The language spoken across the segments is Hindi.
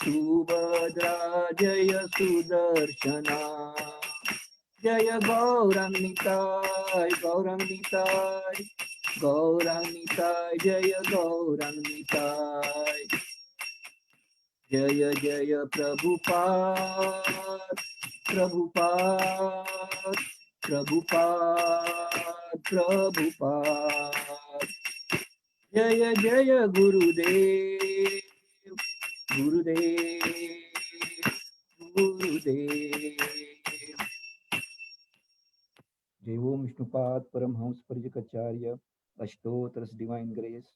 सुभद्रा जय सुदर्शना जय गौरांगिताय गौरांगिताय गौरांगिताय जय गौरांगिताय जय जय प्रभुपाद प्रभुपाद प्रभुपाद प्रभुपाद जय जय गुरुदेव गुरुदेव गुरुदेव। जय ओम विष्णुपाद परमहंस परिजकाचार्य अष्टोत्तर डिवाइन ग्रेस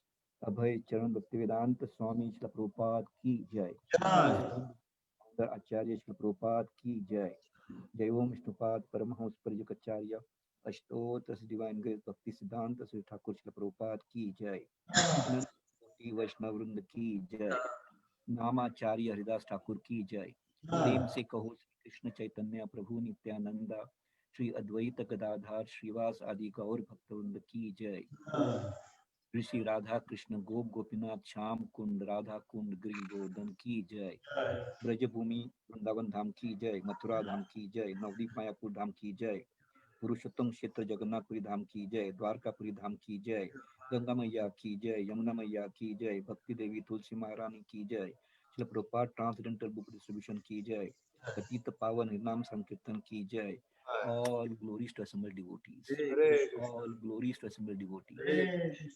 अभय चरण भक्तिवेदांत स्वामी श्री प्रभुपाद की जय। आचार्य श्री प्रभुपाद की जय। जय ओम विष्णुपाद परमहंस परिजकाचार्य अष्टोत्तर डिवाइन ग्रेस भक्ति सिद्धांत श्री ठाकुर श्री प्रभुपाद की जय। वैष्णव वृंद की जय। नामाचार्य हरिदास ठाकुर की जय। प्रेम से कहो श्री कृष्ण चैतन्य प्रभु नित्यानंद श्री अद्वैत गदाधार श्रीवास आदि गौर भक्तवृंद की जय। ऋषि राधा कृष्ण गोप गोपीनाथ श्याम कुंड राधा कुंड गिरि गोवर्धन की जय। ब्रजभूमि वृंदावन धाम की जय। मथुरा धाम की जय। नवदीप मायापुर धाम की जय। पुरुषोत्तम क्षेत्र जगन्नाथपुरी धाम की जय। द्वारकापुरी धाम की जय। गंगा मैया की जय। यमुना मैया की जय। भक्ति देवी तुलसी महारानी की जय। Srila Prabhupada transcendental book distribution की जय। पतित पावन हरिनाम संकीर्तन की जय। All glories to assembled devotees. All glories to assembled devotees.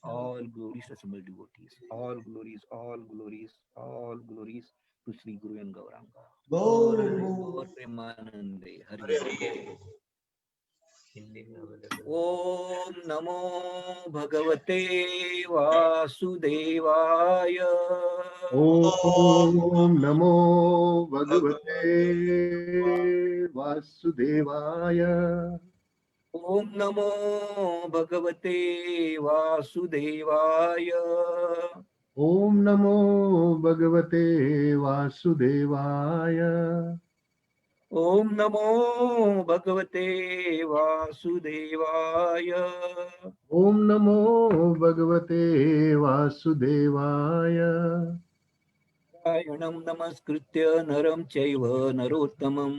All glories to assembled devotees. All glories, all glories, all glories to Sri Guru and Gauranga. Gaur Premanande Hari. Om Namo Bhagavate Vasudevaya. Om Namo Bhagavate Vasudevaya. Om Namo Bhagavate Vasudevaya. Om Namo Bhagavate Vasudevaya. Om Namo Bhagavate Vasudevaya. Om Namo Bhagavate Vasudevaya. Naranam Namaskritya Naram Chaiva Narottamam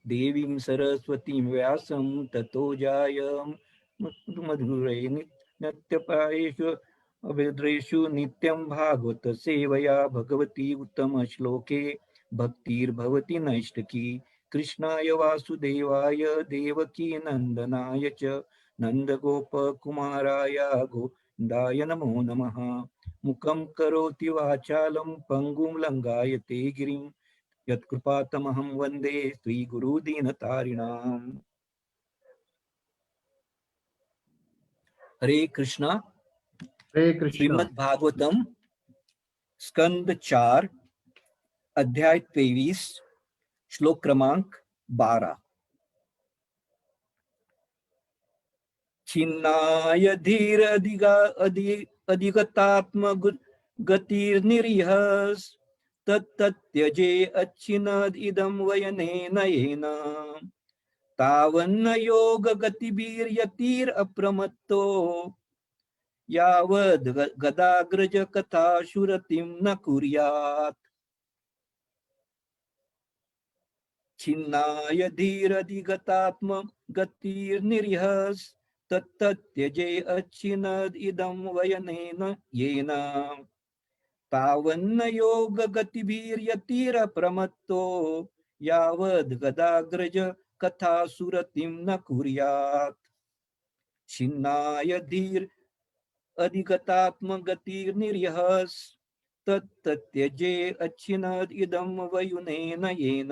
Devim Saraswatim Vyasam Tato Jayam Madhurai Natyapaeshu Avedreshu Nityam Bhagavata Sevaya Bhagavati Uttama Shloke Bhaktir Bhavati Naishtaki Krishnaya Vasudevaya Devaki Nandanaya Cha Nandagopa Kumaraya Govindaya Namo Namaha. मुखं करोति वाचालं पंगुं लंघयते गिरिं यत्कृपातमहं वन्दे श्रीगुरुदीनतारिणाम्। हरे कृष्णा। श्रीमद् भागवतम स्कंद 4 अध्याय 23 श्लोक क्रमांक 12। छिन्नाय धीर अधिगतात्म गतिर्निरीहस् तत्त्यजे अच्छिनद इदं वयनेन येन तावन्न योग गतिभिर्यतिर् अप्रमत्तो यावद् गदाग्रज कथा शुरतिं न कुर्यात्। छिन्नाय धीर अधिगतात्म गतिर्निरीहस् तत्त्यजे अच्छिनद इदं वयनेन येन तावन्न योग गतिभिर्यतिरप्रमत्तो यावद् गदाग्रज कथा सुरतिं न कुर्यात्। छिन्नाय धीर अधिगतात्म गतिर्निरीहस् तत्त्यजे अच्छिनद इदं वयुनेन येन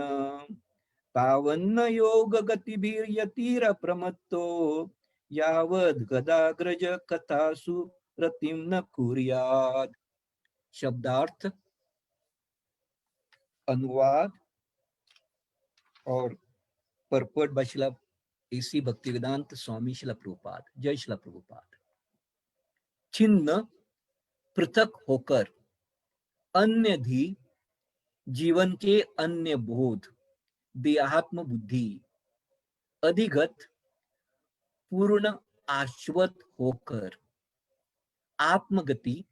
तावन्न योग गतिभिर्यतिरप्रमत्तो यावद् गदाग्रज कथासु रतिं न कुर्यात्। शब्दार्थ, अनुवाद और purport by Srila A C Bhaktivedanta Swami Srila Prabhupada. जय श्रील प्रभुपाद। छिन्न पृथक होकर अन्य धी जीवन के अन्य बोध देहात्म बुद्धि अधिगत पूर्ण आश्वत होकर आत्मगति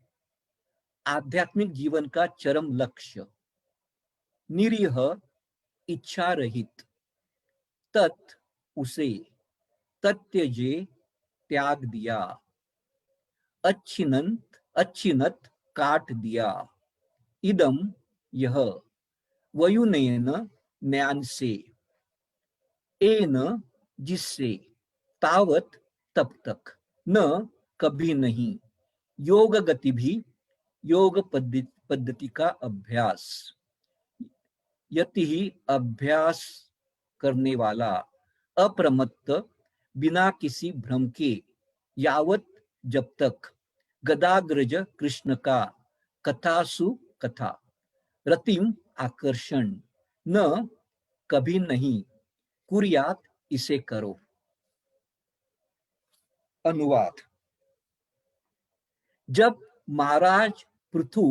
आध्यात्मिक जीवन का चरम लक्ष्य निरीह इच्छा रहित, तत् उसे, तत्यजे त्याग दिया, अच्छिनत काट दिया, इदम यह, वयुनयन ज्ञान से, एन जिससे, तावत तब तक, न कभी नहीं, योग गति भी, योग पद्धति का अभ्यास, यति ही अभ्यास करने वाला, अप्रमत्त, बिना किसी भ्रम के, यावत जब तक, गदाग्रज कृष्ण का, कथासु कथा, रतिम आकर्षण, न कभी नहीं, कुर्यात इसे करो। अनुवाद। जब महाराज पृथु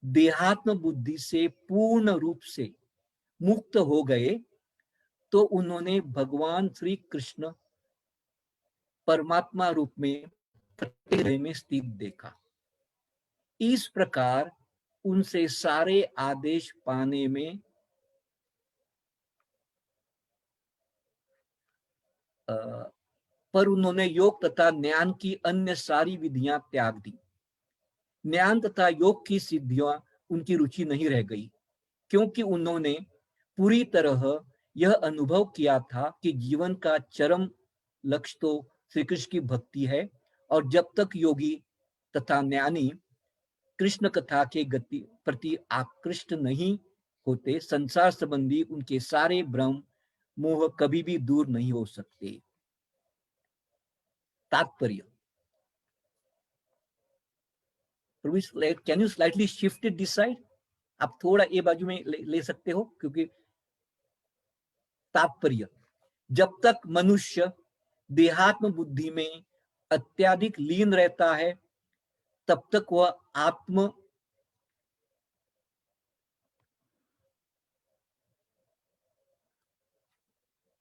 देहात्म बुद्धि से पूर्ण रूप से मुक्त हो गए तो उन्होंने भगवान श्री कृष्ण परमात्मा रूप में हृदय में स्थित देखा। इस प्रकार उनसे सारे आदेश पाने में पर उन्होंने योग तथा ज्ञान की अन्य सारी विधियां त्याग दी। ज्ञान तथा योग की सिद्धियां उनकी रुचि नहीं रह गई, क्योंकि उन्होंने पूरी तरह यह अनुभव किया था कि जीवन का चरम लक्ष्य तो श्री कृष्ण की भक्ति है, और जब तक योगी तथा ज्ञानी कृष्ण कथा के गति प्रति आकृष्ट नहीं होते, संसार संबंधी उनके सारे भ्रम मोह कभी भी दूर नहीं हो सकते। तात्पर्य। Can you slightly shift it this side? आप थोड़ा ये बाजू में ले सकते हो, क्योंकि तात्पर्य, जब तक मनुष्य देहात्म बुद्धि में अत्यधिक लीन रहता है, तब तक वह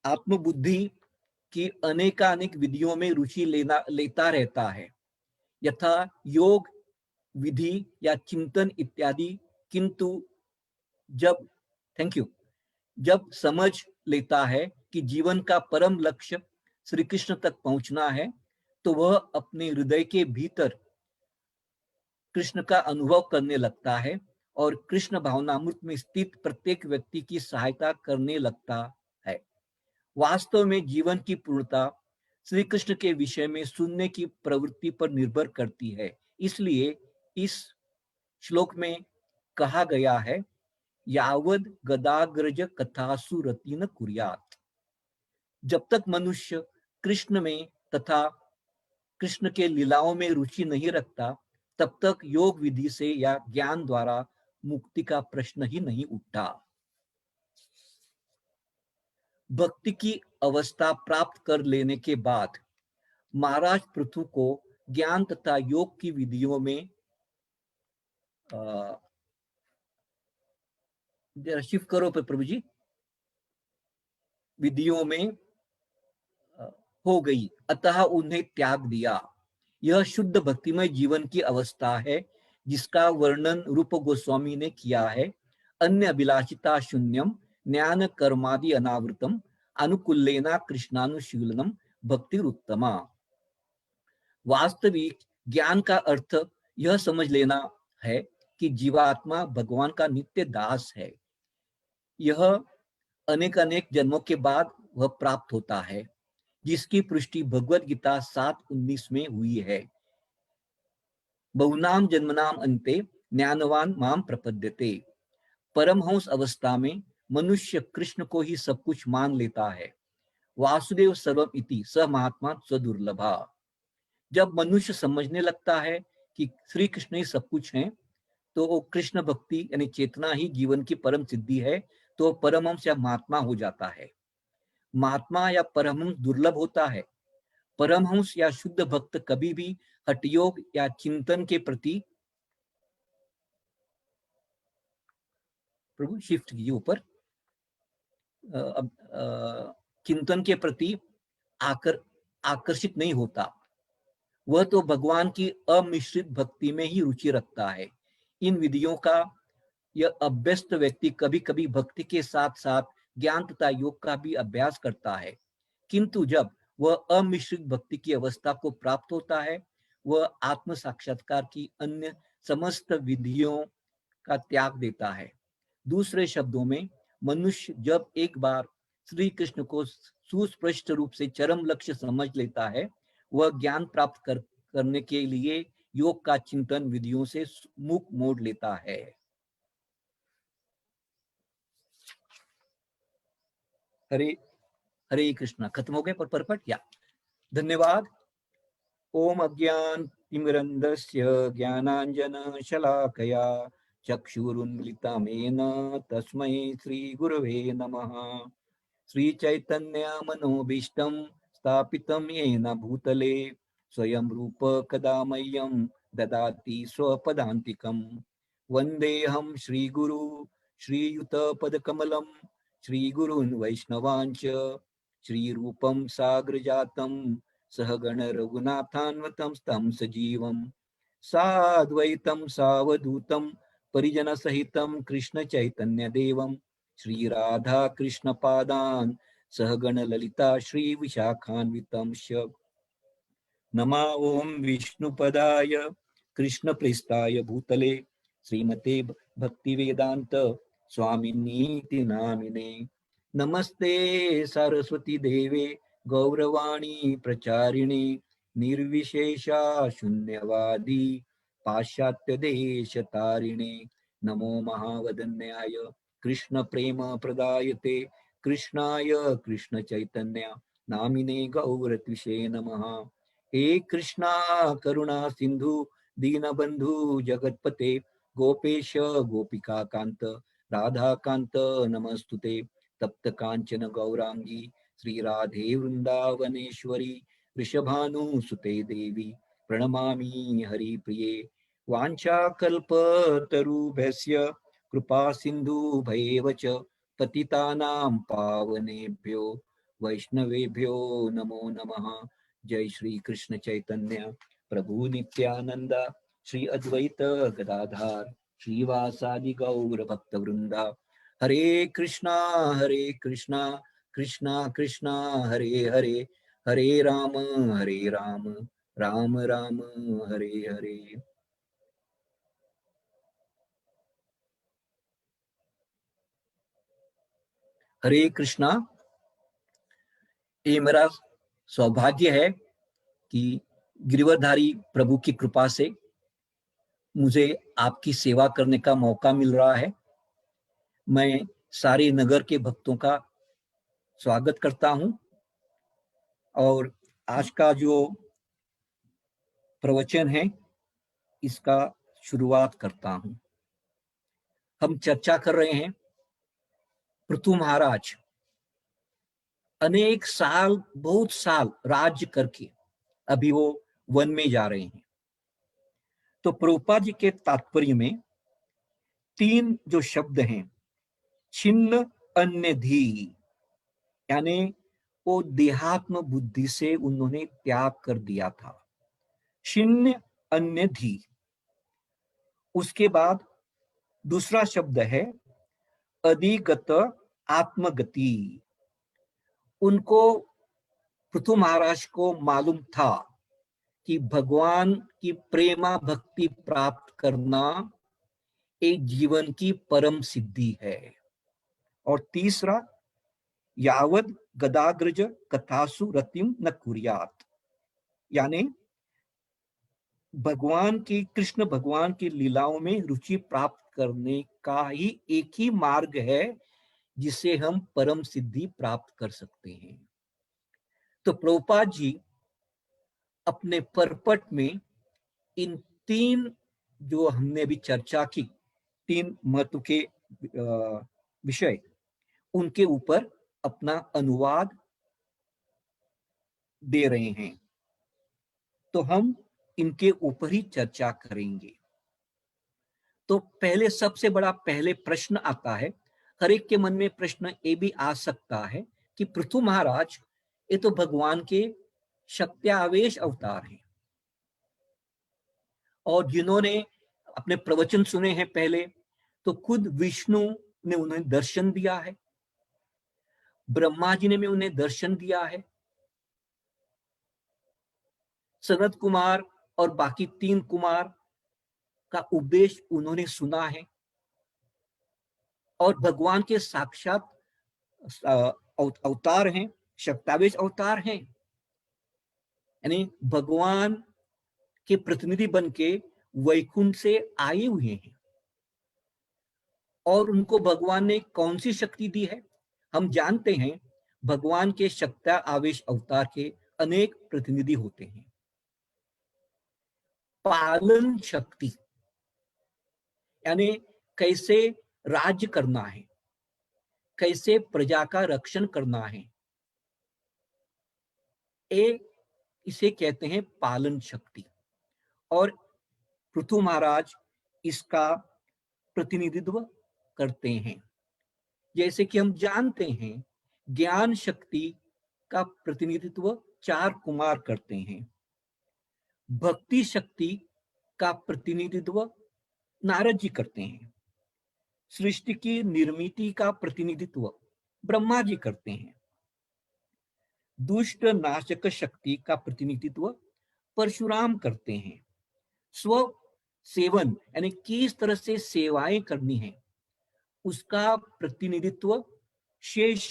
आत्म बुद्धि की अनेकानेक विधियों में रुचि लेता रहता है, यथा योग विधि या चिंतन इत्यादि। किंतु जब समझ लेता है कि जीवन का परम लक्ष्य श्री कृष्ण तक पहुंचना है, तो वह अपने हृदय के भीतर कृष्ण का अनुभव करने लगता है और कृष्ण भावनामृत में स्थित प्रत्येक व्यक्ति की सहायता करने लगता है। वास्तव में जीवन की पूर्णता श्री कृष्ण के विषय में सुनने की प्रवृत्ति पर निर्भर करती है। इसलिए इस श्लोक में कहा गया है, यावद गदाग्रज कथासु रति न कुर्यात। जब तक मनुष्य कृष्ण में तथा कृष्ण के लीलाओं में रुचि नहीं रखता, तब तक योग विधि से या ज्ञान द्वारा मुक्ति का प्रश्न ही नहीं उठता। भक्ति की अवस्था प्राप्त कर लेने के बाद महाराज पृथु को ज्ञान तथा योग की विधियों में शिफ्ट करो प्रभु जी, विधियों में हो गई, अतः उन्हें त्याग दिया। यह शुद्ध भक्तिमय जीवन की अवस्था है, जिसका वर्णन रूप गोस्वामी ने किया है। अन्य अभिलाषिता शून्यम ज्ञान कर्मादि अनावृतम अनुकूलेना कृष्णानुशीलनम भक्ति उत्तमा। वास्तविक ज्ञान का अर्थ यह समझ लेना है कि जीवात्मा भगवान का नित्य दास है। यह अनेक अनेक जन्मों के बाद वह प्राप्त होता है, जिसकी पुष्टि भगवद गीता 7:19 में हुई है। बहुनाम जन्मनाम अंते ज्ञानवान माम प्रपद्यते। परमहंस अवस्था में मनुष्य कृष्ण को ही सब कुछ मान लेता है। वासुदेव सर्वम इति स महात्मा स्वदुर्लभा। जब मनुष्य समझने लगता है कि श्री कृष्ण ही सब कुछ है, तो कृष्ण भक्ति यानी चेतना ही जीवन की परम सिद्धि है, तो परमहंस या महात्मा हो जाता है। महात्मा या परमहंस दुर्लभ होता है। परमहंस या शुद्ध भक्त कभी भी हठयोग या चिंतन के प्रति, प्रभु शिफ्ट कीजिए ऊपर, चिंतन के प्रति आकर्षित नहीं होता। वह तो भगवान की अमिश्रित भक्ति में ही रुचि रखता है। इन विधियों का यह अभ्यस्त व्यक्ति कभी कभी भक्ति के साथ साथ ज्ञान तथा योग का भी अभ्यास करता है, किंतु जब वह अमिश्रित भक्ति की अवस्था को प्राप्त होता है, वह आत्म साक्षात्कार की अन्य समस्त विधियों का त्याग देता है। दूसरे शब्दों में, मनुष्य जब एक बार श्री कृष्ण को सुस्पष्ट रूप से चरम लक्ष्य समझ लेता है, वह ज्ञान प्राप्त करने के लिए योग का चिंतन विधियों से मुख मोड़ लेता है। हरे हरे कृष्णा। खत्म हो गए परपट या? धन्यवाद। ओम अज्ञान तिमिरन्धस्य ज्ञानाञ्जनशलाकया चक्षुरुन्मिलितं तस्मै श्रीगुरवे नमः। श्रीचैतन्यमनोभीष्टं स्थापितं येन भूतले स्वयं रूप कदा मह्यं ददाति स्वपदान्तिकं। वन्देऽहं श्रीगुरु श्रीयुतपदकमलं श्रीगुरून् वैष्णवांच श्रीरूपं साग्रजातं सहगण रघुनाथान्वतं तं सजीवं साद्वैतं सावधूतं परिजनसहितं कृष्णचैतन्यदेवं श्रीराधा कृष्णपादान् सहगण ललिता श्रीविशाखान्वितं श। नमा ओं विष्णुपदाय कृष्णप्रेष्ठाय भूतले श्रीमते भक्तिवेदांत स्वामिनीति नामिने। नमस्ते सरस्वती देवे गौरवाणी प्रचारिणे निर्विशेषा शून्यवादी पाश्चात्य देश तारिणे। नमो महावदन्याय कृष्ण प्रेम प्रदायते कृष्णाय कृष्ण चैतन्य नामिने गौरत्विषे नमः। हे कृष्णा करुणा सिंधु दीनबंधु जगतपते गोपेश गोपिका कांत राधा कांत नमस्तुते। तप्त कांचन गौरांगी श्री राधे वृंदावनेश्वरी वृषभानुसुते देवी प्रणमामि हरिप्रिये। वाञ्छाकल्पतरुभ्यस्य कृपा सिन्धुभैव च पतितानां पावनेभ्यो वैष्णवेभ्यो नमो नमः। जय श्री कृष्ण चैतन्य प्रभु नित्यानंद श्री अद्वैत गदाधार श्रीवासादि गौर भक्त वृंदा। हरे कृष्णा कृष्णा कृष्णा हरे हरे हरे राम राम राम हरे हरे। हरे कृष्णा। ये मेरा सौभाग्य है कि गिरिवरधारी प्रभु की कृपा से मुझे आपकी सेवा करने का मौका मिल रहा है। मैं सारे नगर के भक्तों का स्वागत करता हूं और आज का जो प्रवचन है इसका शुरुआत करता हूं। हम चर्चा कर रहे हैं पृथु महाराज अनेक साल, बहुत साल राज्य करके अभी वो वन में जा रहे हैं। तो प्रभुपाद जी के तात्पर्य में 3 जो शब्द हैं, छिन्न अन्य धी, यानी वो देहात्म बुद्धि से उन्होंने त्याग कर दिया था। छिन्न अन्य धी। उसके बाद दूसरा शब्द है अधिगत आत्मगति। उनको पृथु महाराज को मालूम था कि भगवान की प्रेमा भक्ति प्राप्त करना एक जीवन की परम सिद्धि है। और तीसरा, यावद गदाग्रज कथासु रतिम न कुर्यात, यानी भगवान की, कृष्ण भगवान की लीलाओं में रुचि प्राप्त करने का ही एक ही मार्ग है जिसे हम परम सिद्धि प्राप्त कर सकते हैं। तो प्रभुपाद जी अपने परपट में इन 3 जो हमने अभी चर्चा की, 3 महत्व के विषय, उनके ऊपर अपना अनुवाद दे रहे हैं। तो हम इनके ऊपर ही चर्चा करेंगे। तो पहले, सबसे बड़ा पहले प्रश्न आता है, हर एक के मन में प्रश्न ये भी आ सकता है कि पृथु महाराज ये तो भगवान के शक्त्यावेश अवतार हैं और जिन्होंने अपने प्रवचन सुने हैं पहले, तो खुद विष्णु ने उन्हें दर्शन दिया है, ब्रह्मा जी ने भी उन्हें दर्शन दिया है, सनत कुमार और बाकी 3 कुमार का उपदेश उन्होंने सुना है, और भगवान के साक्षात अवतार हैं, शक्तावेश अवतार हैं, यानी भगवान के प्रतिनिधि बन के वैकुंठ से आए हुए हैं। और उनको भगवान ने कौन सी शक्ति दी है? हम जानते हैं भगवान के शक्ता आवेश अवतार के अनेक प्रतिनिधि होते हैं। पालन शक्ति यानी कैसे राज्य करना है, कैसे प्रजा का रक्षण करना है, इसे कहते हैं पालन शक्ति। और पृथु महाराज इसका प्रतिनिधित्व करते हैं। जैसे कि हम जानते हैं ज्ञान शक्ति का प्रतिनिधित्व 4 कुमार करते हैं, भक्ति शक्ति का प्रतिनिधित्व नारद जी करते हैं, सृष्टि की निर्मिति का प्रतिनिधित्व ब्रह्मा जी करते हैं, दुष्ट नाशक शक्ति का प्रतिनिधित्व परशुराम करते हैं, स्व सेवन यानी किस तरह से सेवाएं करनी है उसका प्रतिनिधित्व शेष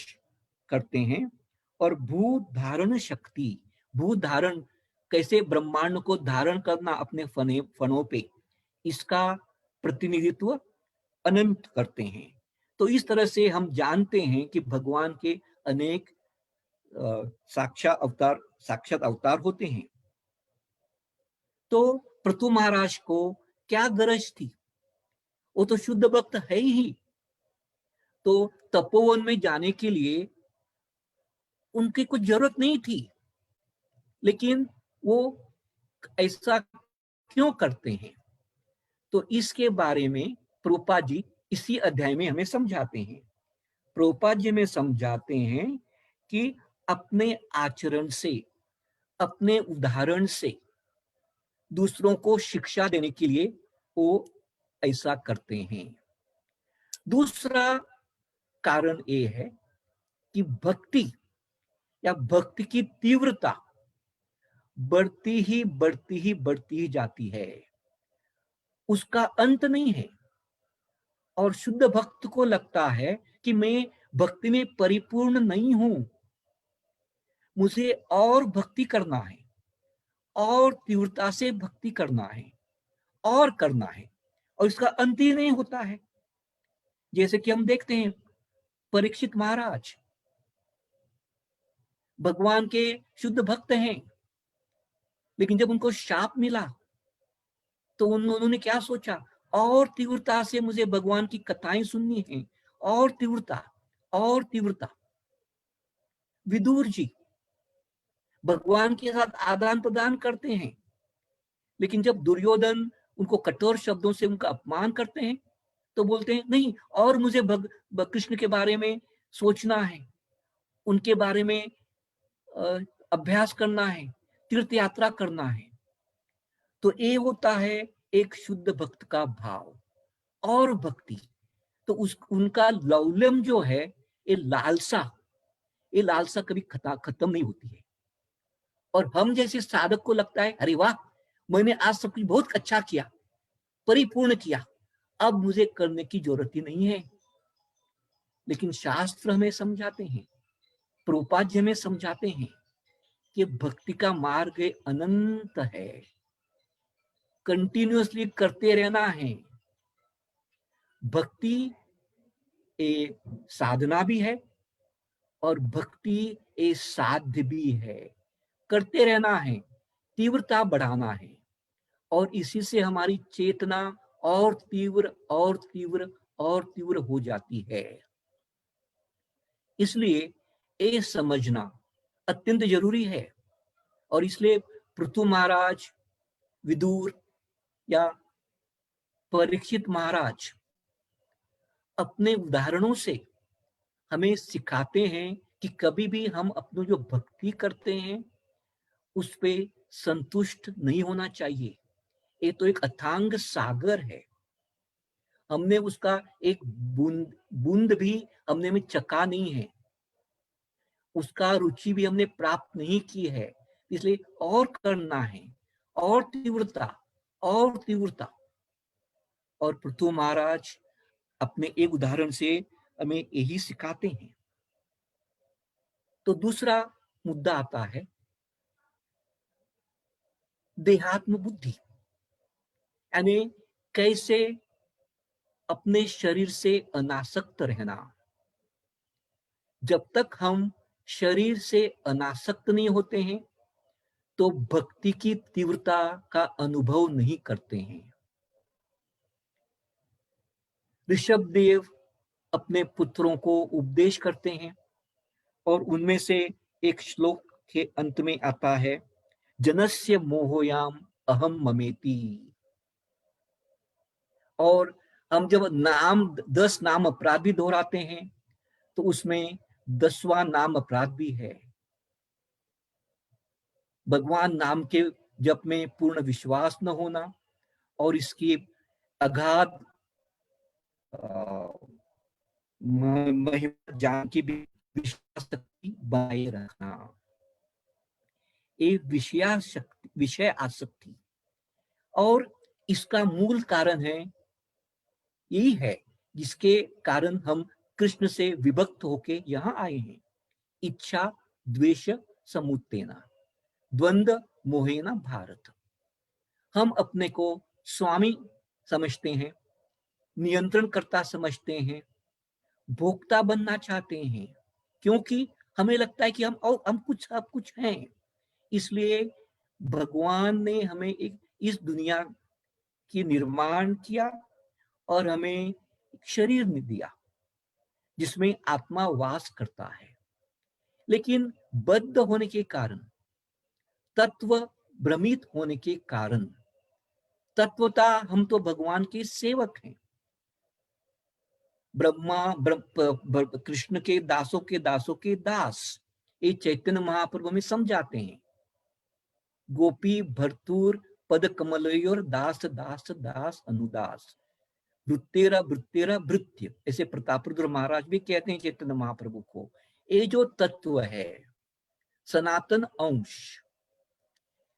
करते हैं, और भूत धारण शक्ति, भूत धारण कैसे ब्रह्मांड को धारण करना अपने फनों पे, इसका प्रतिनिधित्व अनंत करते हैं। तो इस तरह से हम जानते हैं कि भगवान के अनेक साक्षात अवतार होते हैं। तो पृथु महाराज को क्या गरज थी? वो तो शुद्ध भक्त है ही, तो तपोवन में जाने के लिए उनकी कुछ जरूरत नहीं थी, लेकिन वो ऐसा क्यों करते हैं? तो इसके बारे में प्रभुपाद जी इसी अध्याय में हमें समझाते हैं। प्रभुपाद जी में समझाते हैं कि अपने आचरण से, अपने उदाहरण से दूसरों को शिक्षा देने के लिए वो ऐसा करते हैं। दूसरा कारण ये है कि भक्ति या भक्ति की तीव्रता बढ़ती ही जाती है, उसका अंत नहीं है। और शुद्ध भक्त को लगता है कि मैं भक्ति में परिपूर्ण नहीं हूं, मुझे और भक्ति करना है, और तीव्रता से भक्ति करना है, और करना है, और इसका अंत ही नहीं होता है। जैसे कि हम देखते हैं परीक्षित महाराज भगवान के शुद्ध भक्त हैं, लेकिन जब उनको शाप मिला तो उन्होंने क्या सोचा? और तीव्रता से मुझे भगवान की कथाएं सुननी है, और तीव्रता, और तीव्रता। विदुर जी भगवान के साथ आदान प्रदान करते हैं, लेकिन जब दुर्योधन उनको कठोर शब्दों से उनका अपमान करते हैं तो बोलते हैं नहीं, और मुझे कृष्ण के बारे में सोचना है, उनके बारे में अभ्यास करना है, तीर्थ यात्रा करना है। तो ये होता है एक शुद्ध भक्त का भाव और भक्ति। तो उनका लौल्यम जो है, ये लालसा कभी खत्म नहीं होती है। और हम जैसे साधक को लगता है अरे वाह, मैंने आज सब कुछ बहुत अच्छा किया, परिपूर्ण किया, अब मुझे करने की जरूरत ही नहीं है। लेकिन शास्त्र हमें समझाते हैं, प्रभुपाद जी हमें समझाते हैं कि भक्ति का मार्ग अनंत है, कंटिन्यूअसली करते रहना है। भक्ति एक साधना भी है और भक्ति एक साध्य भी है। करते रहना है, तीव्रता बढ़ाना है, और इसी से हमारी चेतना और तीव्र और तीव्र और तीव्र हो जाती है। इसलिए ये समझना अत्यंत जरूरी है। और इसलिए पृथु महाराज, विदुर या परीक्षित महाराज अपने उदाहरणों से हमें सिखाते हैं कि कभी भी हम अपनी जो भक्ति करते हैं उस पे संतुष्ट नहीं होना चाहिए। ये तो एक अथांग सागर है, हमने उसका एक बूंद बूंद भी हमने में चखा नहीं है, उसका रुचि भी हमने प्राप्त नहीं की है। इसलिए और करना है, और तीव्रता, और तीव्रता। और पृथु महाराज अपने एक उदाहरण से हमें यही सिखाते हैं। तो दूसरा मुद्दा आता है देहात्म बुद्धि, यानी कैसे अपने शरीर से अनासक्त रहना। जब तक हम शरीर से अनासक्त नहीं होते हैं तो भक्ति की तीव्रता का अनुभव नहीं करते हैं। ऋषभ देव अपने पुत्रों को उपदेश करते हैं और उनमें से एक श्लोक के अंत में आता है, जनस्य मोहयाम अहम ममेति। और हम जब 10 नाम अपराध भी दोहराते हैं तो उसमें 10वां नाम अपराध भी है। भगवान नाम के जप में पूर्ण विश्वास न होना और इसकी अगाध महिमा जान की भी विश्वास शक्ति बनाए रखना, एक विषय आसक्ति। और इसका मूल कारण है, यही है जिसके कारण हम कृष्ण से विभक्त होके यहाँ आए हैं, इच्छा द्वेष समुत्तेना द्वंद्व मोहेना भारत। हम अपने को स्वामी समझते हैं, नियंत्रणकर्ता समझते हैं, भोक्ता बनना चाहते हैं, क्योंकि हमें लगता है कि हम कुछ हैं। इसलिए भगवान ने हमें इस दुनिया की निर्माण किया और हमें शरीर दिया जिसमें आत्मा वास करता है। लेकिन बद्ध होने के कारण, तत्व भ्रमित होने के कारण, तत्वता हम तो भगवान के सेवक हैं, कृष्ण के दासों के दास। ये चैतन्य महाप्रभु में समझाते हैं, गोपी भरतूर पद कमलयोर दास दास दास अनुदास वृत्तेरा वृत्तेरा भृत्य। ऐसे प्रतापरुद्र महाराज भी कहते हैं चैतन्य महाप्रभु को। ये जो तत्व है सनातन अंश,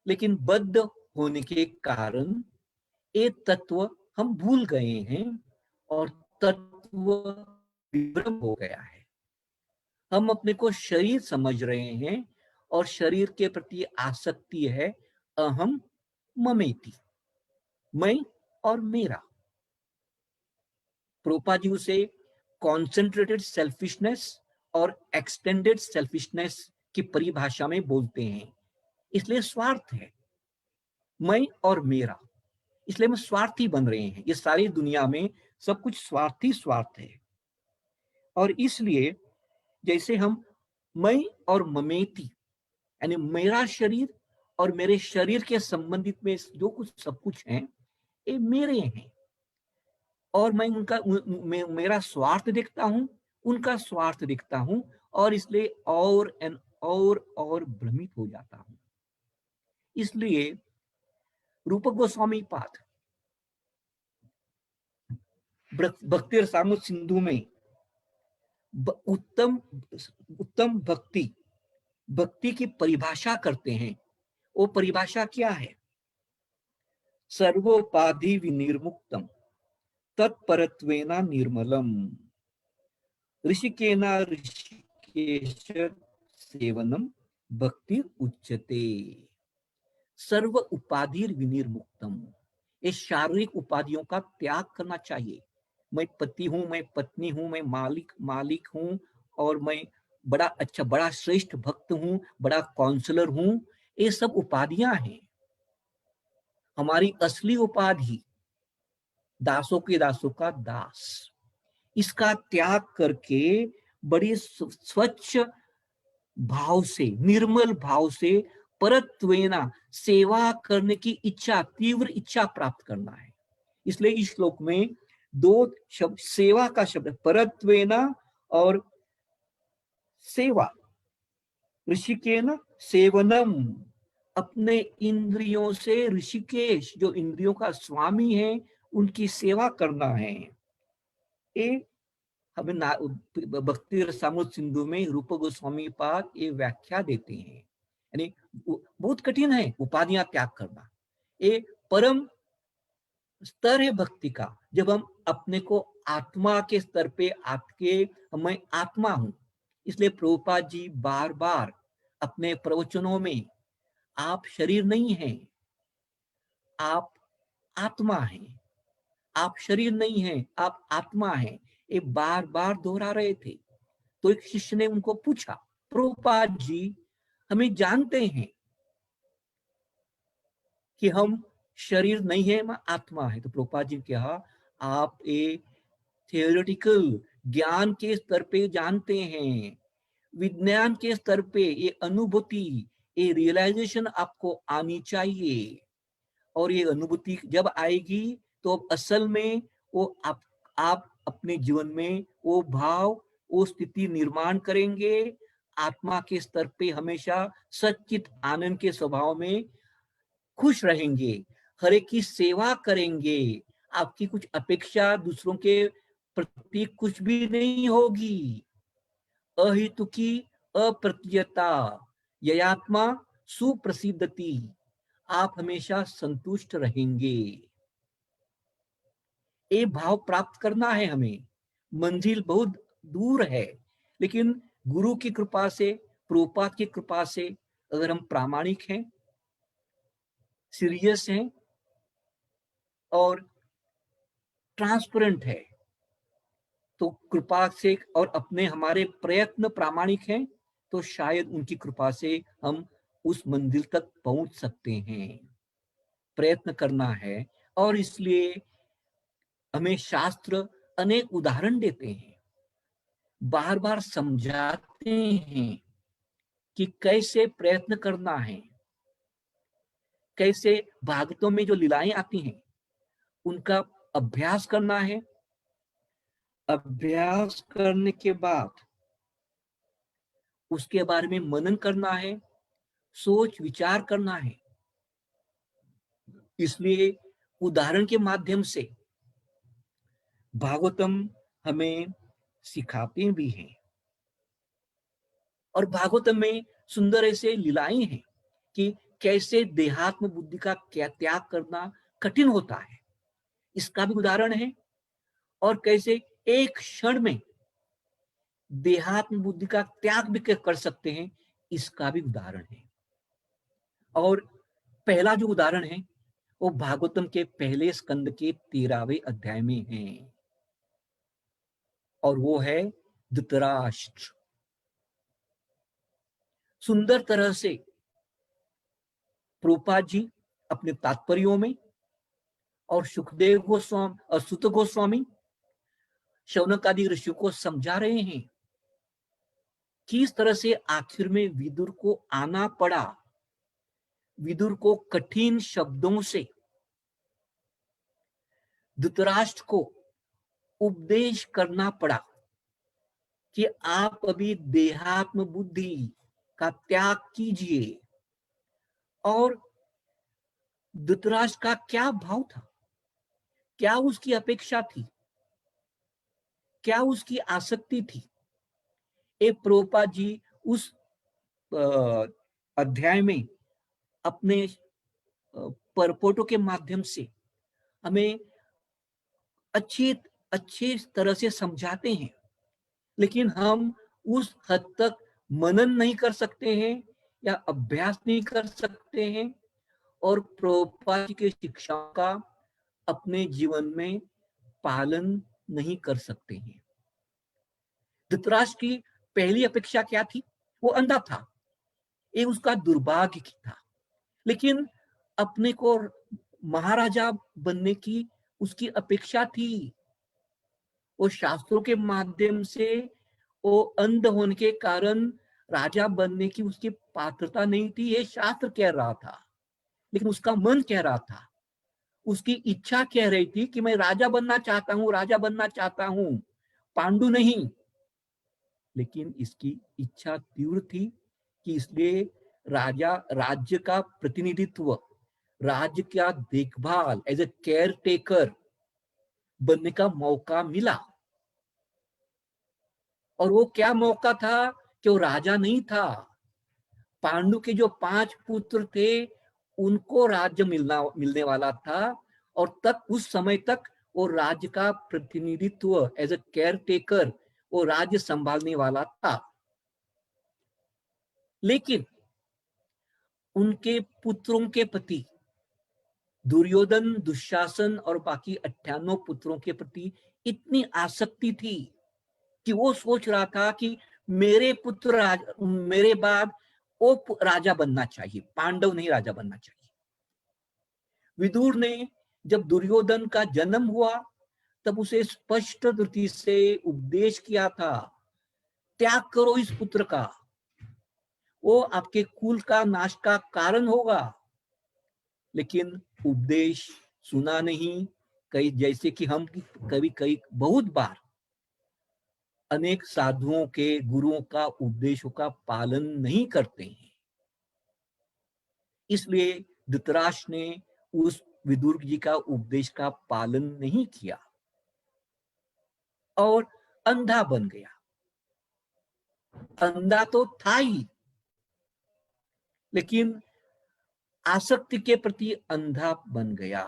लेकिन बद्ध होने के कारण ये तत्व हम भूल गए हैं और तत्व विभ्रम हो गया है। हम अपने को शरीर समझ रहे हैं और शरीर के प्रति आसक्ति है अहम ममेति, मैं और मेरा। प्रभुपाद जी उसे कॉन्सेंट्रेटेड सेल्फिशनेस और एक्सटेंडेड सेल्फिशनेस की परिभाषा में बोलते हैं। इसलिए स्वार्थ है, मैं और मेरा, इसलिए हम स्वार्थी बन रहे हैं। ये सारी दुनिया में सब कुछ स्वार्थी स्वार्थ है। और इसलिए जैसे हम मैं और ममेती, यानी मेरा शरीर और मेरे शरीर के संबंधित में जो कुछ सब कुछ है ये मेरे हैं, और मैं मेरा स्वार्थ देखता हूं, उनका स्वार्थ देखता हूं, और इसलिए और भ्रमित हो जाता हूं। इसलिए रूप गोस्वामी पाद भक्ति रसामृत सिंधु में उत्तम भक्ति की परिभाषा करते हैं। वो परिभाषा क्या है? सर्वोपाधि विनिर्मुक्तम तत्परत्वेना निर्मलम ऋषिकेना ऋषिकेश सेवनम भक्ति उच्यते। सर्व उपाधि विनिर्मुक्तम, ये शारीरिक उपाधियों का त्याग करना चाहिए। मैं पति हूं, मैं पत्नी हूं, मैं मालिक हूं, और मैं बड़ा श्रेष्ठ भक्त हूं, बड़ा काउंसलर हूं, ये सब उपाधियां हैं। हमारी असली उपाधि दासों का दास, इसका त्याग करके बड़ी स्वच्छ भाव से, निर्मल भाव से परत्वेना सेवा करने की इच्छा, तीव्र इच्छा प्राप्त करना है। इसलिए इस श्लोक में 2 शब्द, सेवा का शब्द परत्वेना और सेवा, ऋषिकेन सेवनम, अपने इंद्रियों से ऋषिकेश जो इंद्रियों का स्वामी है उनकी सेवा करना है। ये हमें भक्ति रसामृत सिंधु में रूप गोस्वामी पाद ये व्याख्या देते हैं। यानी बहुत कठिन है उपाधियां त्याग करना, ये परम स्तर है भक्ति का। जब हम अपने को आत्मा के स्तर पे आपके मैं आत्मा हूं, इसलिए प्रभुपाद जी बार बार अपने प्रवचनों में आप शरीर नहीं हैं, आप आत्मा हैं, आप शरीर नहीं हैं, आप आत्मा हैं, ये बार बार दोहरा रहे थे। तो एक शिष्य ने उनको पूछा, प्रभुपाद जी हमें जानते हैं कि हम शरीर नहीं है, मैं आत्मा है। तो प्रभुपाद जी ने कहा, आप ये थियोरेटिकल ज्ञान के स्तर पे जानते हैं, विज्ञान के स्तर पे ये अनुभूति, ये रियलाइजेशन आपको आनी चाहिए। और ये अनुभूति जब आएगी तो असल में वो आप अपने जीवन में वो भाव, वो स्थिति निर्माण करेंगे। आत्मा के स्तर पे हमेशा सच्चित आनंद के स्वभाव में खुश रहेंगे, हर एक की सेवा करेंगे, आपकी कुछ अपेक्षा दूसरों के प्रति कुछ भी नहीं होगी। अहितुकी अप्रतीयता ययात्मा सुप्रसिद्धति, आप हमेशा संतुष्ट रहेंगे। ये भाव प्राप्त करना है हमें। मंजिल बहुत दूर है, लेकिन गुरु की कृपा से, प्रभुपाद की कृपा से अगर हम प्रामाणिक हैं, सीरियस हैं और ट्रांसपेरेंट है, तो कृपा से और अपने हमारे प्रयत्न प्रामाणिक हैं, तो शायद उनकी कृपा से हम उस मंजिल तक पहुंच सकते हैं। प्रयत्न करना है, और इसलिए हमें शास्त्र अनेक उदाहरण देते हैं, बार बार समझाते हैं कि कैसे प्रयत्न करना है, कैसे भागवतों में जो लीलाएं आती हैं उनका अभ्यास करना है। अभ्यास करने के बाद उसके बारे में मनन करना है, सोच विचार करना है। इसलिए उदाहरण के माध्यम से भागवतम हमें सिखाते भी हैं। और भागवतम में सुंदर ऐसे लीलाएं हैं कि कैसे देहात्म बुद्धि का क्या त्याग करना कठिन होता है, इसका भी उदाहरण है। और कैसे एक क्षण में देहात्म बुद्धि का त्याग भी कर सकते हैं, इसका भी उदाहरण है। और पहला जो उदाहरण है वो भागवतम के पहले स्कंद के 13वें अध्याय में है, और वो है धृतराष्ट्र। सुंदर तरह से प्रभुपाद जी अपने तात्पर्यों में और सुखदेव गोस्वामी और सुत गोस्वामी शौनक आदि ऋषि को समझा रहे हैं किस तरह से आखिर में विदुर को आना पड़ा, विदुर को कठिन शब्दों से धृतराष्ट्र को उपदेश करना पड़ा कि आप अभी देहात्म बुद्धि का त्याग कीजिए। और धृतराष्ट्र का क्या भाव था, क्या उसकी अपेक्षा थी, क्या उसकी आसक्ति थी, एक प्रभुपाद जी उस अध्याय में अपने परपोटों के माध्यम से हमें अच्छी तरह से समझाते हैं। लेकिन हम उस हद तक मनन नहीं कर सकते हैं या अभ्यास नहीं कर सकते हैं, और प्रभुपाद जी की शिक्षाओं का अपने जीवन में पालन नहीं कर सकते हैं। धृतराष्ट्र की पहली अपेक्षा क्या थी, वो अंधा था, ये उसका दुर्भाग्य था। लेकिन अपने को महाराजा बनने की उसकी अपेक्षा थी। वो शास्त्रों के माध्यम से वो अंध होने के कारण राजा बनने की उसकी पात्रता नहीं थी, ये शास्त्र कह रहा था। लेकिन उसका मन कह रहा था, उसकी इच्छा कह रही थी कि मैं राजा बनना चाहता हूं, राजा बनना चाहता हूं, पांडु नहीं। लेकिन इसकी इच्छा तीव्र थी कि इसलिए राजा राज्य का प्रतिनिधित्व, राज्य का देखभाल एज ए केयर टेकर बनने का मौका मिला। और वो क्या मौका था कि वो राजा नहीं था। पांडु के जो 5 पुत्र थे उनको राज्य मिलने वाला था, और तक उस समय तक वो राज्य का प्रतिनिधित्व एज ए केयर टेकर वो राज्य संभालने वाला था। लेकिन उनके पुत्रों के प्रति, दुर्योधन, दुशासन और बाकी 98 पुत्रों के प्रति इतनी आसक्ति थी कि वो सोच रहा था कि मेरे पुत्र मेरे बाद वो राजा बनना चाहिए, पांडव नहीं राजा बनना चाहिए। विदुर ने जब दुर्योधन का जन्म हुआ तब उसे स्पष्ट रीति से उपदेश किया था, त्याग करो इस पुत्र का, वो आपके कुल का नाश का कारण होगा। लेकिन उपदेश सुना नहीं। कई जैसे कि हम कभी कई बहुत बार अनेक साधुओं के, गुरुओं का उपदेशों का पालन नहीं करते हैं। इसलिए धृतराष्ट्र ने उस विदुर जी का उपदेश का पालन नहीं किया और अंधा बन गया। अंधा तो था ही, लेकिन आसक्ति के प्रति अंधा बन गया।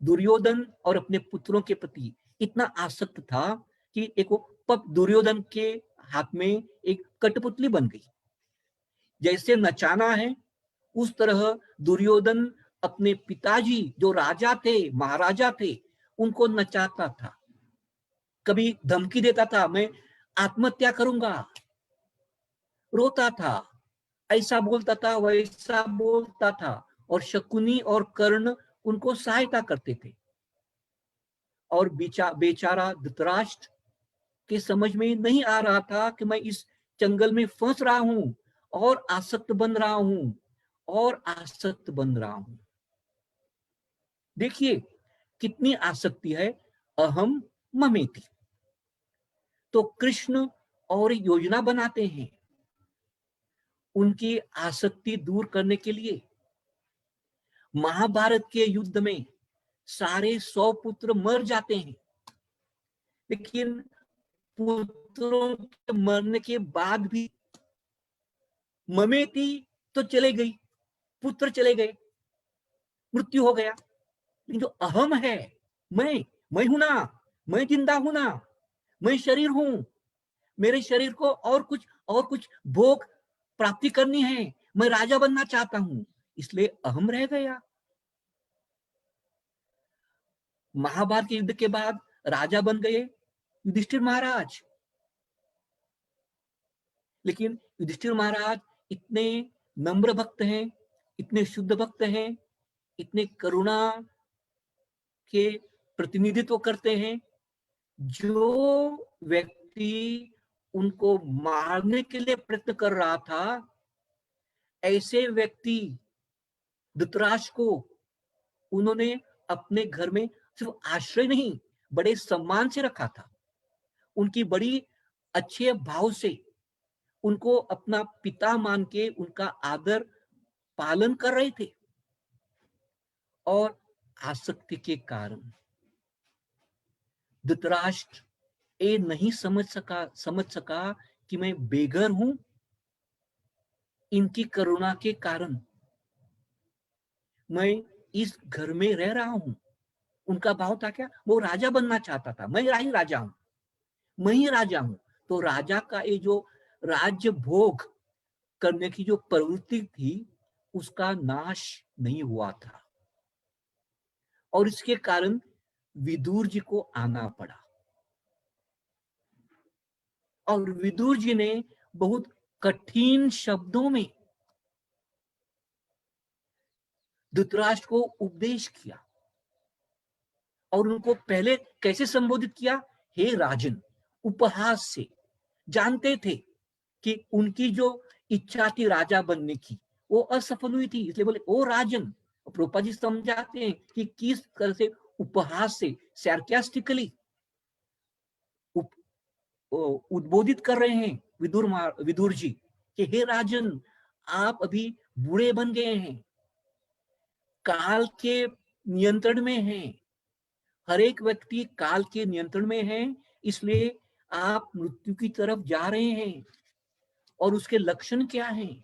दुर्योधन और अपने पुत्रों के प्रति इतना आसक्त था कि एक पप दुर्योधन के हाथ में एक कठपुतली बन गई। जैसे नचाना है उस तरह दुर्योधन अपने पिताजी जो राजा थे, महाराजा थे, उनको नचाता था। कभी धमकी देता था, मैं आत्महत्या करूंगा, रोता था, ऐसा बोलता था, वैसा बोलता था, और शकुनी और कर्ण उनको सहायता करते थे। और बेचारा धृतराष्ट्र के समझ में नहीं आ रहा था कि मैं इस जंगल में फंस रहा हूं और आसक्त बन रहा हूं और आसक्त बन रहा हूं। देखिए कितनी आसक्ति है, अहम ममेति। तो कृष्ण और योजना बनाते हैं उनकी आसक्ति दूर करने के लिए। महाभारत के युद्ध में सारे 100 पुत्र मर जाते हैं, लेकिन पुत्रों के मरने के बाद भी ममेती तो चले गई, पुत्र चले गए, मृत्यु हो गया, लेकिन जो अहम है, मैं हूं ना, मैं जिंदा हूं ना, मैं शरीर हूं, मेरे शरीर को और कुछ भोग प्राप्ति करनी है, मैं राजा बनना चाहता हूं, इसलिए अहम रह गया। महाभारत के युद्ध के बाद राजा बन गए युधिष्ठिर महाराज, लेकिन युधिष्ठिर महाराज इतने नम्र भक्त हैं, इतने शुद्ध भक्त हैं, इतने करुणा के प्रतिनिधित्व करते हैं। जो व्यक्ति उनको मारने के लिए प्रयत्न कर रहा था, ऐसे व्यक्ति धृतराष्ट्र को उन्होंने अपने घर में सिर्फ आश्रय नहीं, बड़े सम्मान से रखा था। उनकी बड़ी अच्छे भाव से उनको अपना पिता मान के उनका आदर पालन कर रहे थे। और आसक्ति के कारण धृतराष्ट्र ये नहीं समझ सका कि मैं बेघर हूं। इनकी करुणा के कारण मैं इस घर में रह रहा हूं। उनका भाव था क्या, वो राजा बनना चाहता था, मैं ही राजा हूं, मैं ही राजा हूं। तो राजा का ये जो राज्य भोग करने की जो प्रवृत्ति थी, उसका नाश नहीं हुआ था, और इसके कारण विदुर जी को आना पड़ा। और विदुर जी ने बहुत कठिन शब्दों में धृतराष्ट्र को उपदेश किया, और उनको पहले कैसे संबोधित किया, हे राजन, उपहास से। जानते थे कि उनकी जो इच्छा थी राजा बनने की, वो असफल हुई थी, इसलिए बोले ओ राजन। प्रोपा जी समझाते हैं कि किस तरह से उपहास से, सैर्कास्टिकली उद्बोधित कर रहे हैं विदुर जी कि हे राजन, आप अभी बूढ़े बन गए हैं, काल के नियंत्रण में हैं, हर एक व्यक्ति काल के नियंत्रण में है, इसलिए आप मृत्यु की तरफ जा रहे हैं। और उसके लक्षण क्या हैं?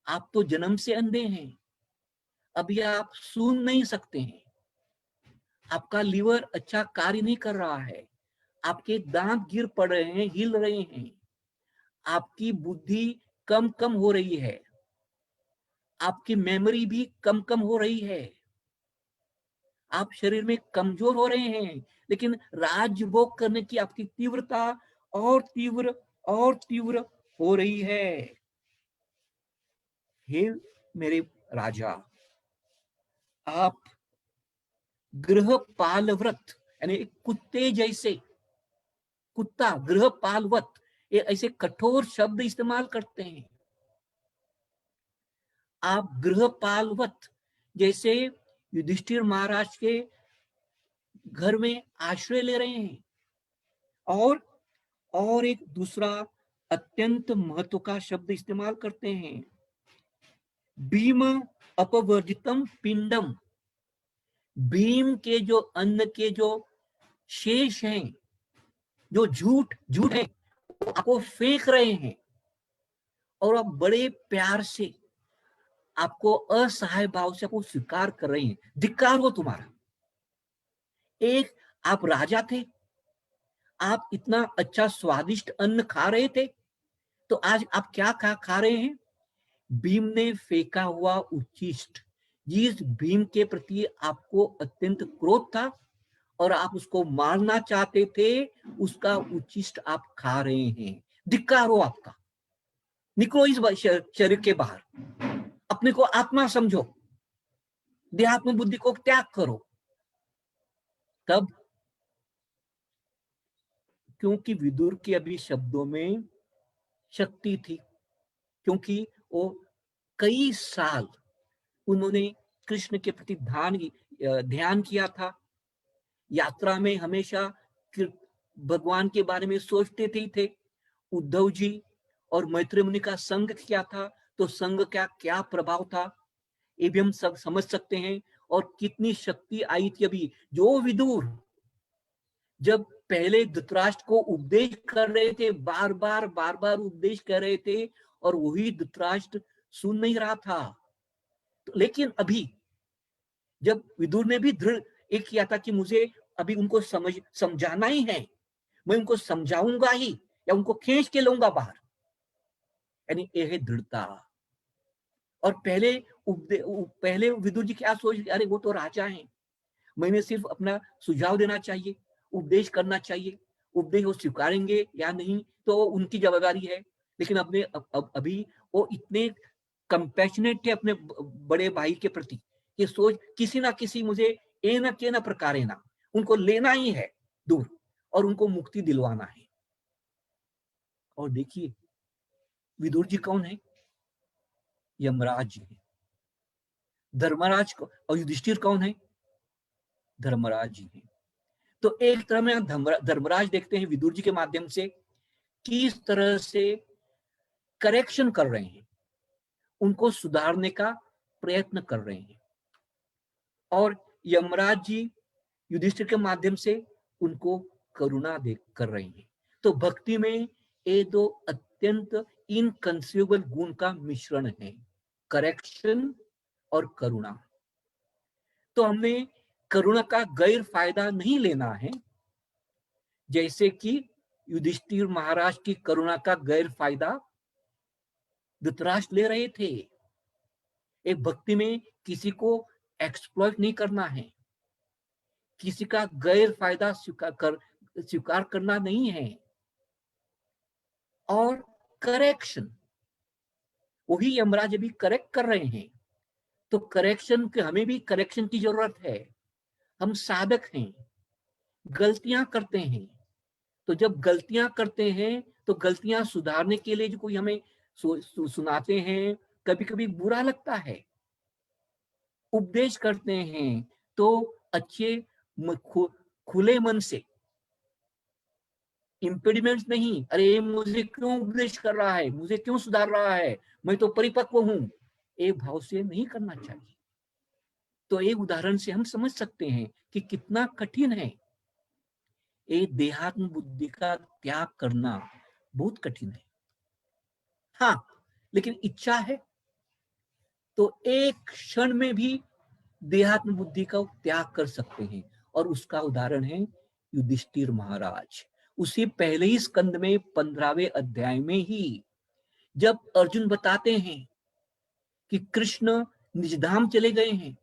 आप तो जन्म से अंधे हैं, अभी आप सुन नहीं सकते हैं, आपका लीवर अच्छा कार्य नहीं कर रहा है, आपके दांत गिर पड़ रहे हैं, हिल रहे हैं, आपकी बुद्धि कम कम हो रही है, आपकी मेमोरी भी कम कम हो रही है, आप शरीर में कमजोर हो रहे हैं, लेकिन राजभोग करने की आपकी तीव्रता और तीव्र हो रही है। हे मेरे राजा, आप गृहपाल व्रत यानी एक कुत्ते जैसे, कुत्ता गृहपालवत, ये ऐसे कठोर शब्द इस्तेमाल करते हैं। आप गृहपालवत जैसे युधिष्ठिर महाराज के घर में आश्रय ले रहे हैं। और एक दूसरा अत्यंत महत्व का शब्द इस्तेमाल करते हैं, भीम अपवर्जितम पिंडम। भीम के जो अन्न के जो शेष हैं, जो झूठ झूठ है, आपको फेंक रहे हैं और आप बड़े प्यार से, आपको असहाय भाव से आपको स्वीकार कर रहे हैं। धिक्कार हो तुम्हारा। एक आप राजा थे, आप इतना अच्छा स्वादिष्ट अन्न खा रहे थे, तो आज आप क्या खा रहे हैं? भीम ने फेंका हुआ उच्छिष्ट। जिस भीम के प्रति आपको अत्यंत क्रोध था और आप उसको मारना चाहते थे, उसका उच्छिष्ट आप खा रहे हैं। धिक्कार हो आपका। निकलो इस शरीर के बाहर, अपने को आत्मा समझो, देहात्म बुद्धि को त्याग करो। तब, क्योंकि विदुर के अभी शब्दों में शक्ति थी, क्योंकि वो कई साल उन्होंने कृष्ण के प्रति ध्यान किया था, यात्रा में हमेशा भगवान के बारे में सोचते थे। उद्धव जी और मैत्री मुनि का संग किया था, तो संग का क्या प्रभाव था ये भी हम सब समझ सकते हैं। और कितनी शक्ति आई थी अभी। जो विदुर जब पहले धृतराष्ट्र को उपदेश कर रहे थे, बार बार उपदेश कर रहे थे, और वही धृतराष्ट्र सुन नहीं रहा था। तो लेकिन अभी जब विदुर ने भी दृढ़ एक किया था कि मुझे अभी उनको समझाना ही है, मैं उनको समझाऊंगा ही, या उनको खींच के लाऊंगा बाहर, यानी ये है दृढ़ता। और पहले विदुर जी क्या सोच, अरे वो तो राजा हैं, मैंने सिर्फ अपना सुझाव देना चाहिए, उपदेश करना चाहिए, उपदेश वो स्वीकारेंगे या नहीं तो उनकी जिम्मेदारी है। लेकिन अभी वो इतने कंपैशनेट थे अपने बड़े भाई के प्रति, कि सोच किसी ना किसी मुझे ए न के न प्रकारे ना उनको लेना ही है दूर, और उनको मुक्ति दिलवाना है। और देखिए विदुर जी कौन है? यमराज जी है। धर्मराज को, और युधिष्ठिर कौन है? धर्मराज जी है। तो एक तरह में धर्मराज देखते हैं विदुर जी के माध्यम से किस तरह से करेक्शन कर रहे हैं, उनको सुधारने का प्रयत्न कर रहे हैं। और यमराज जी युधिष्ठिर के माध्यम से उनको करुणा कर रहे हैं। तो भक्ति में ये दो अत्यंत इनकंसीवेबल गुण का मिश्रण है, करेक्शन और करुणा। तो हमने करुणा का गैर फायदा नहीं लेना है, जैसे कि युधिष्ठिर महाराज की करुणा का गैर फायदा धृतराष्ट्र ले रहे थे। एक भक्ति में किसी को एक्सप्लॉइट नहीं करना है, किसी का गैर फायदा स्वीकार करना नहीं है। और करेक्शन, वही यमराज भी करेक्ट कर रहे हैं। तो करेक्शन के, हमें भी करेक्शन की जरूरत है। हम साधक हैं, गलतियां करते हैं। तो जब गलतियां करते हैं तो गलतियां सुधारने के लिए जो कोई हमें सुनाते हैं, कभी कभी बुरा लगता है, उपदेश करते हैं, तो अच्छे खुले मन से, इम्पेडिमेंट्स नहीं, अरे मुझे क्यों उपदेश कर रहा है, मुझे क्यों सुधार रहा है, मैं तो परिपक्व हूं, एक भाव से नहीं करना चाहिए। तो एक उदाहरण से हम समझ सकते हैं कि कितना कठिन है ये देहात्म बुद्धि का त्याग करना बहुत कठिन है। हाँ, लेकिन इच्छा है तो एक क्षण में भी देहात्म बुद्धि का त्याग कर सकते हैं। और उसका उदाहरण है युधिष्ठिर महाराज। उसी पहले ही स्कंद में 15वें अध्याय में ही जब अर्जुन बताते हैं कि कृष्ण निजधाम चले गए हैं,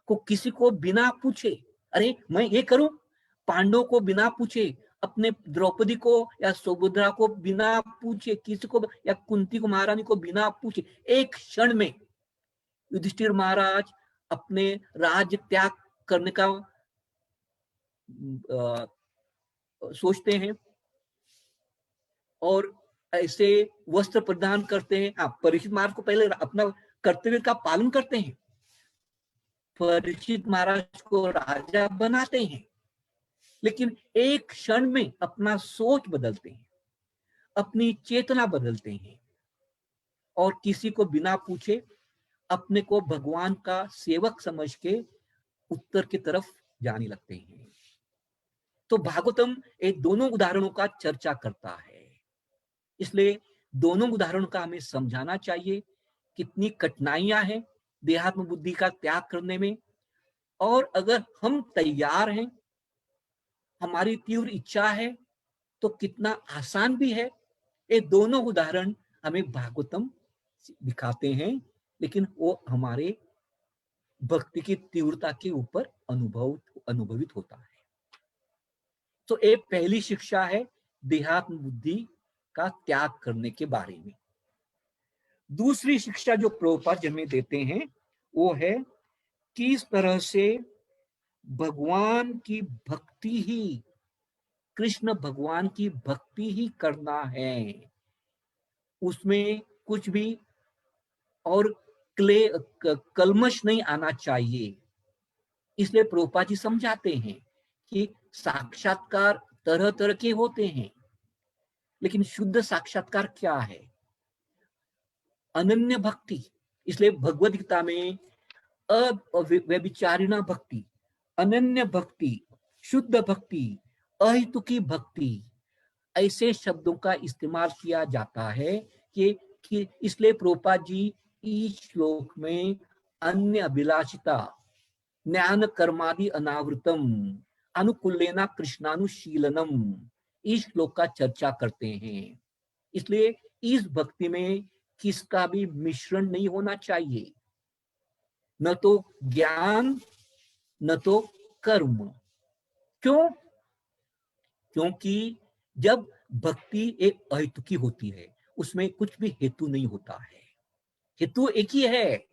को किसी को बिना पूछे, अरे मैं ये करूं, पांडवों को बिना पूछे, अपने द्रौपदी को या सुभद्रा को बिना पूछे, किसी को या कुंती को महारानी को बिना पूछे एक क्षण में युधिष्ठिर महाराज अपने राज्य त्याग करने का सोचते हैं और ऐसे वस्त्र प्रदान करते हैं। हाँ, परीक्षित महाराज को पहले अपना कर्तव्य का पालन करते हैं, परीक्षित महाराज को राजा बनाते हैं, लेकिन एक क्षण में अपना सोच बदलते हैं, अपनी चेतना बदलते हैं और किसी को बिना पूछे अपने को भगवान का सेवक समझ के उत्तर की तरफ जाने लगते हैं। तो भागवतम ये दोनों उदाहरणों का चर्चा करता है, इसलिए दोनों उदाहरणों का हमें समझाना चाहिए कितनी कठिनाइयां हैं देहात्म बुद्धि का त्याग करने में। और अगर हम तैयार हैं, हमारी तीव्र इच्छा है, तो कितना आसान भी है। ये दोनों उदाहरण हमें भागवतम दिखाते हैं, लेकिन वो हमारे भक्ति की तीव्रता के ऊपर अनुभवित होता है। तो एक पहली शिक्षा है देहात्म बुद्धि का त्याग करने के बारे में। दूसरी शिक्षा जो प्रभुपाद हमें देते हैं वो है किस तरह से भगवान की भक्ति ही, कृष्ण भगवान की भक्ति ही करना है, उसमें कुछ भी और कलमश नहीं आना चाहिए। इसलिए प्रभुपाद जी समझाते हैं कि साक्षात्कार तरह तरह के होते हैं, लेकिन शुद्ध साक्षात्कार क्या है? अनन्य भक्ति। इसलिए भगवद गीता में व्यभिचारिणा भक्ति, अनन्य भक्ति, शुद्ध भक्ति, अहेतुकी भक्ति, ऐसे शब्दों का इस्तेमाल किया जाता है कि इसलिए प्रभुपाद जी इस श्लोक में अन्य अभिलाषिता, ज्ञान कर्मादि अनावृतम, अनुकूलेना कृष्णानुशीलनम, इस श्लोक का चर्चा करते हैं। इसलिए इस भक्ति में किसका भी मिश्रण नहीं होना चाहिए, न तो ज्ञान न तो कर्म। क्यों? क्योंकि जब भक्ति एक अहेतुकी होती है, उसमें कुछ भी हेतु नहीं होता है। हेतु एक ही है,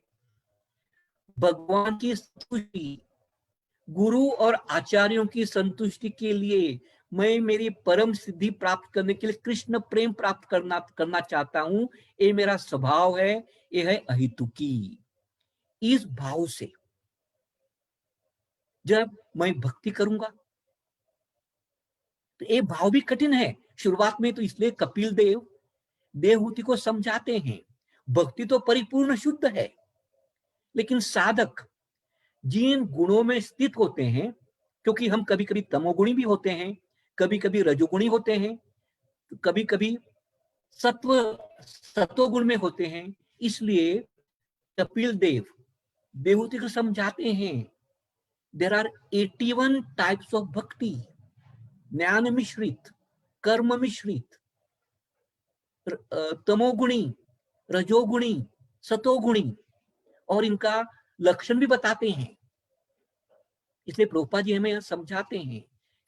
भगवान की संतुष्टि, गुरु और आचार्यों की संतुष्टि के लिए मैं मेरी परम सिद्धि प्राप्त करने के लिए कृष्ण प्रेम प्राप्त करना चाहता हूं, ये मेरा स्वभाव है, ये है अहेतुकी। इस भाव से जब मैं भक्ति करूंगा तो ये भाव भी कठिन है शुरुआत में। तो इसलिए कपिल देव देवहूति को समझाते हैं, भक्ति तो परिपूर्ण शुद्ध है, लेकिन साधक जिन गुणों में स्थित होते हैं, क्योंकि हम कभी कभी तमोगुणी भी होते हैं, कभी कभी रजोगुणी होते हैं, कभी कभी सत्वगुण में होते हैं, इसलिए कपिल देव देवहूति को समझाते हैं देयर आर 81 टाइप्स ऑफ भक्ति, ज्ञान मिश्रित, कर्म मिश्रित, तमोगुणी, रजोगुणी, सतोगुणी, और इनका लक्षण भी बताते हैं। इसलिए प्रभुपाद जी हमें समझाते हैं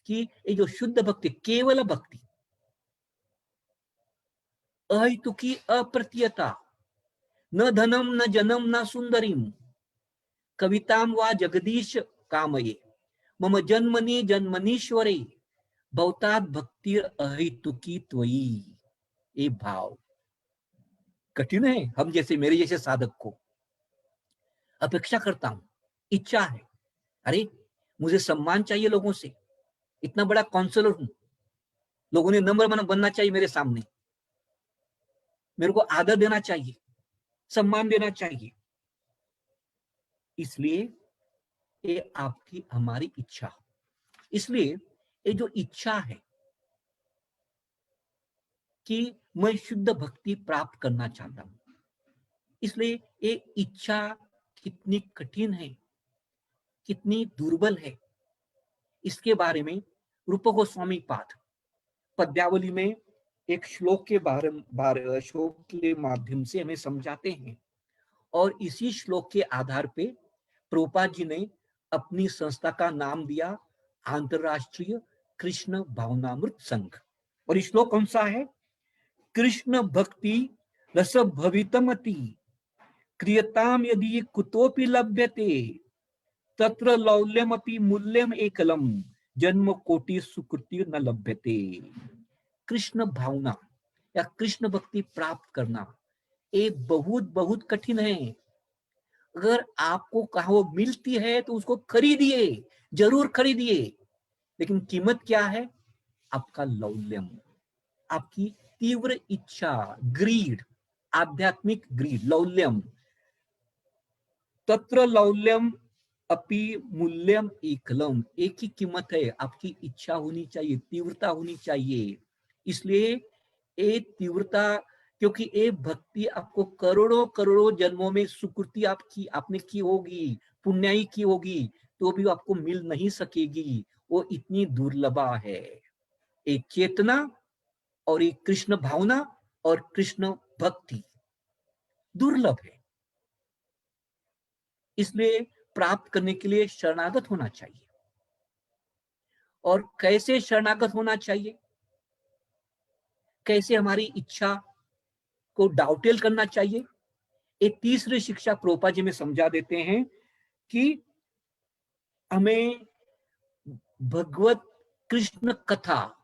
कि ये जो शुद्ध भक्ति, केवल भक्ति, अहेतुकी अप्रत्ययता, न धनम न जनम न सुंदरीम, कविताम वा जगदीश कामये, मम जन्मनि जन्मनीश्वरे, भवतात् भक्ति अहेतुकी त्वयी। ये भाव कठिन है हम जैसे, मेरे जैसे साधक को। अपेक्षा करता हूं, इच्छा है, अरे मुझे सम्मान चाहिए लोगों से, इतना बड़ा काउंसलर हूं, लोगों ने नम्र बनना चाहिए मेरे सामने, मेरे को आदर देना चाहिए, सम्मान देना चाहिए। इसलिए ये आपकी हमारी इच्छा। इसलिए ये जो इच्छा है कि मैं शुद्ध भक्ति प्राप्त करना चाहता हूं, इसलिए ये इच्छा कितनी कठिन है, कितनी दुर्बल है, इसके बारे में रूप गोस्वामी पाद पद्यावली में एक श्लोक के श्लोक के माध्यम से हमें समझाते हैं। और इसी श्लोक के आधार पे प्रभुपाद जी ने अपनी संस्था का नाम दिया अंतरराष्ट्रीय कृष्ण भावनामृत संघ। और ये श्लोक कौन सा है? कृष्ण भक्ति रस भवितमति क्रियताम यदि कुतोपि लभ्यते तत्र लौल्यमपि मूल्यम एकलम जन्म कोटि सुकृति न लभ्यते। कृष्ण भावना या कृष्ण भक्ति प्राप्त करना ये बहुत बहुत कठिन है। अगर आपको कहा वो मिलती है तो उसको खरीदिए, जरूर खरीदिए, लेकिन कीमत क्या है? आपका लौल्यम, आपकी तीव्र इच्छा, ग्रीड, आध्यात्मिक ग्रीड, लौल्यम। तत्र लौल्यम अपि मूल्यम एकलम, एक ही कीमत है, आपकी इच्छा होनी चाहिए, तीव्रता होनी चाहिए। इसलिए ये तीव्रता, क्योंकि ये भक्ति आपको करोड़ों करोड़ों जन्मों में सुकृति आपने की होगी, पुण्याई की होगी, तो भी आपको मिल नहीं सकेगी, वो इतनी दुर्लभा है। एक चेतना और एक कृष्ण भावना और कृष्ण भक्ति दुर्लभ है। इसलिए प्राप्त करने के लिए शरणागत होना चाहिए। और कैसे शरणागत होना चाहिए? कैसे हमारी इच्छा को डाउटेल करना चाहिए? एक तीसरी शिक्षा प्रभुपाद जी में समझा देते हैं कि हमें भगवत कृष्ण कथा,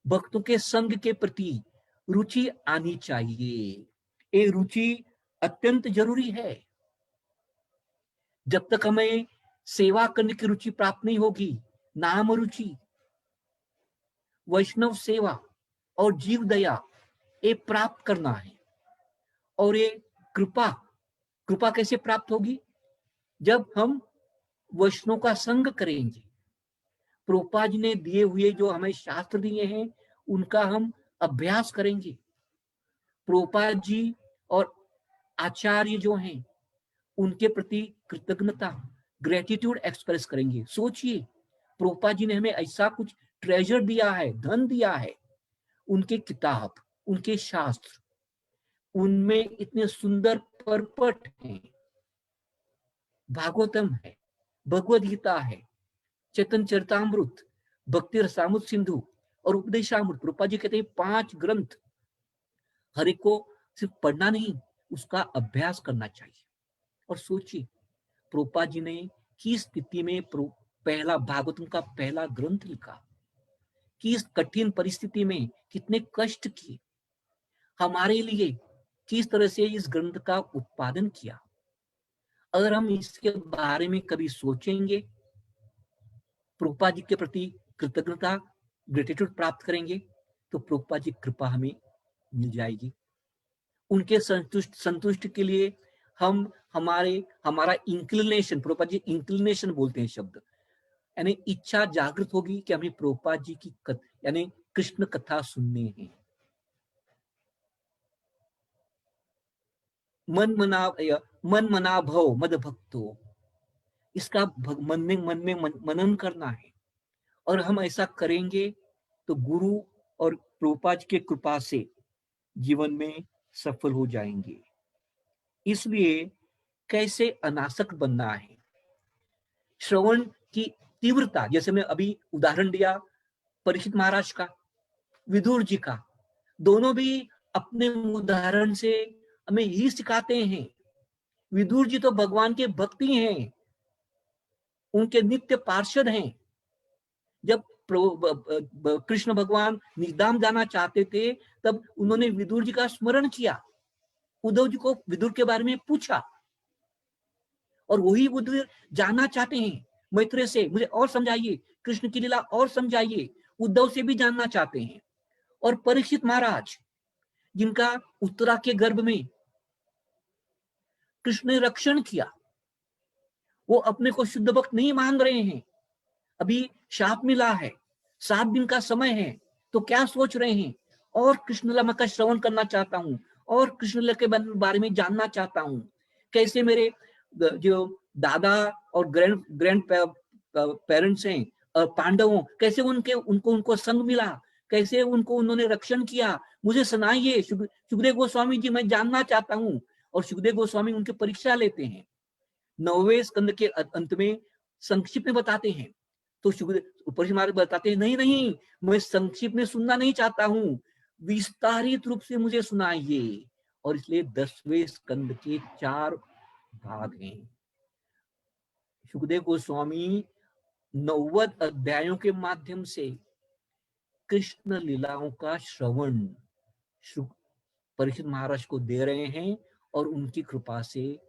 भक्तों के संग के प्रति रुचि आनी चाहिए। ये रुचि अत्यंत जरूरी है। जब तक हमें सेवा करने की रुचि प्राप्त नहीं होगी, नाम रुचि, वैष्णव सेवा और जीव दया ये प्राप्त करना है। और ये कृपा, कृपा कैसे प्राप्त होगी? जब हम वैष्णव का संग करेंगे, प्रभुपाद जी ने दिए हुए जो हमें शास्त्र दिए हैं उनका हम अभ्यास करेंगे, प्रभुपाद जी और आचार्य जो हैं उनके प्रति कृतज्ञता, ग्रेटिट्यूड एक्सप्रेस करेंगे। सोचिए, प्रभुपाद जी ने हमें ऐसा कुछ ट्रेजर दिया है, धन दिया है, उनके किताब, उनके शास्त्र, उनमें इतने सुंदर परपट हैं, भागवतम है, भगवद गीता है, चेतन चरितामृत, भक्ति रसामृत सिंधु और उपदेशामृत। प्रभुपाद जी कहते हैं 5 ग्रंथ, हर एक को सिर्फ पढ़ना नहीं, उसका अभ्यास करना चाहिए। और सोचिए, प्रभुपाद जी ने किस स्थिति में पहला भागवतम का पहला ग्रंथ लिखा, किस कठिन परिस्थिति में, कितने कष्ट किए हमारे लिए, किस तरह से इस ग्रंथ का उत्पादन किया। अगर हम इसके बारे में कभी सोचेंगे, प्रभुपाद जी के प्रति कृतज्ञता, ग्रेटिट्यूड प्राप्त करेंगे, तो प्रभुपाद जी कृपा हमें मिल जाएगी। उनके संतुष्ट के लिए हम हमारा इंक्लिनेशन, प्रभुपाद जी इंक्लिनेशन बोलते हैं शब्द, यानी इच्छा जागृत होगी कि हमें प्रभुपाद जी की यानी कृष्ण कथा सुनने हैं। मन मना भव मद भक्तो, इसका मन में मनन करना है। और हम ऐसा करेंगे तो गुरु और प्रभुपाद के कृपा से जीवन में सफल हो जाएंगे। इसलिए कैसे अनासक्त बनना है? श्रवण की तीव्रता, जैसे मैं अभी उदाहरण दिया परीक्षित महाराज का, विदुर जी का, दोनों भी अपने उदाहरण से हमें ही सिखाते हैं। विदुर जी तो भगवान के भक्ति हैं, उनके नित्य पार्षद हैं। जब कृष्ण भगवान निगदाम जाना चाहते थे तब उन्होंने विदुर जी का स्मरण किया, उद्धव जी को विदुर के बारे में पूछा, और वही विदुर जानना चाहते हैं मैत्रेय से, मुझे और समझाइए, कृष्ण की लीला और समझाइए। उद्धव से भी जानना चाहते हैं। और परीक्षित महाराज, जिनका उत्तरा के गर्भ में कृष्ण ने रक्षण किया, वो अपने को शुद्ध भक्त नहीं मान रहे हैं, अभी शाप मिला है, 7 दिन का समय है, तो क्या सोच रहे हैं? और कृष्ण लीला का श्रवण करना चाहता हूँ, और कृष्ण लीला के बारे में जानना चाहता हूँ। कैसे मेरे जो दादा और ग्रैंड पेरेंट्स हैं पांडवों, कैसे उनको संग मिला, कैसे उन्होंने रक्षण किया, मुझे सुनाइए सुखदेव गोस्वामी जी, मैं जानना चाहता हूँ। और सुखदेव गोस्वामी उनकी परीक्षा लेते हैं, 9वें स्कंद के अंत में संक्षिप्त में बताते हैं। तो सुखदेव ऊपर से बताते हैं, नहीं नहीं, मैं संक्षिप्त में सुनना नहीं चाहता हूँ, विस्तारित रूप से मुझे सुनाइए। और इसलिए 10वें स्कंद के 4 भाग हैं। सुखदेव गोस्वामी 90 अध्यायों के माध्यम से कृष्ण लीलाओं का श्रवण परीक्षित महाराज को दे रहे हैं, और उनकी कृपा से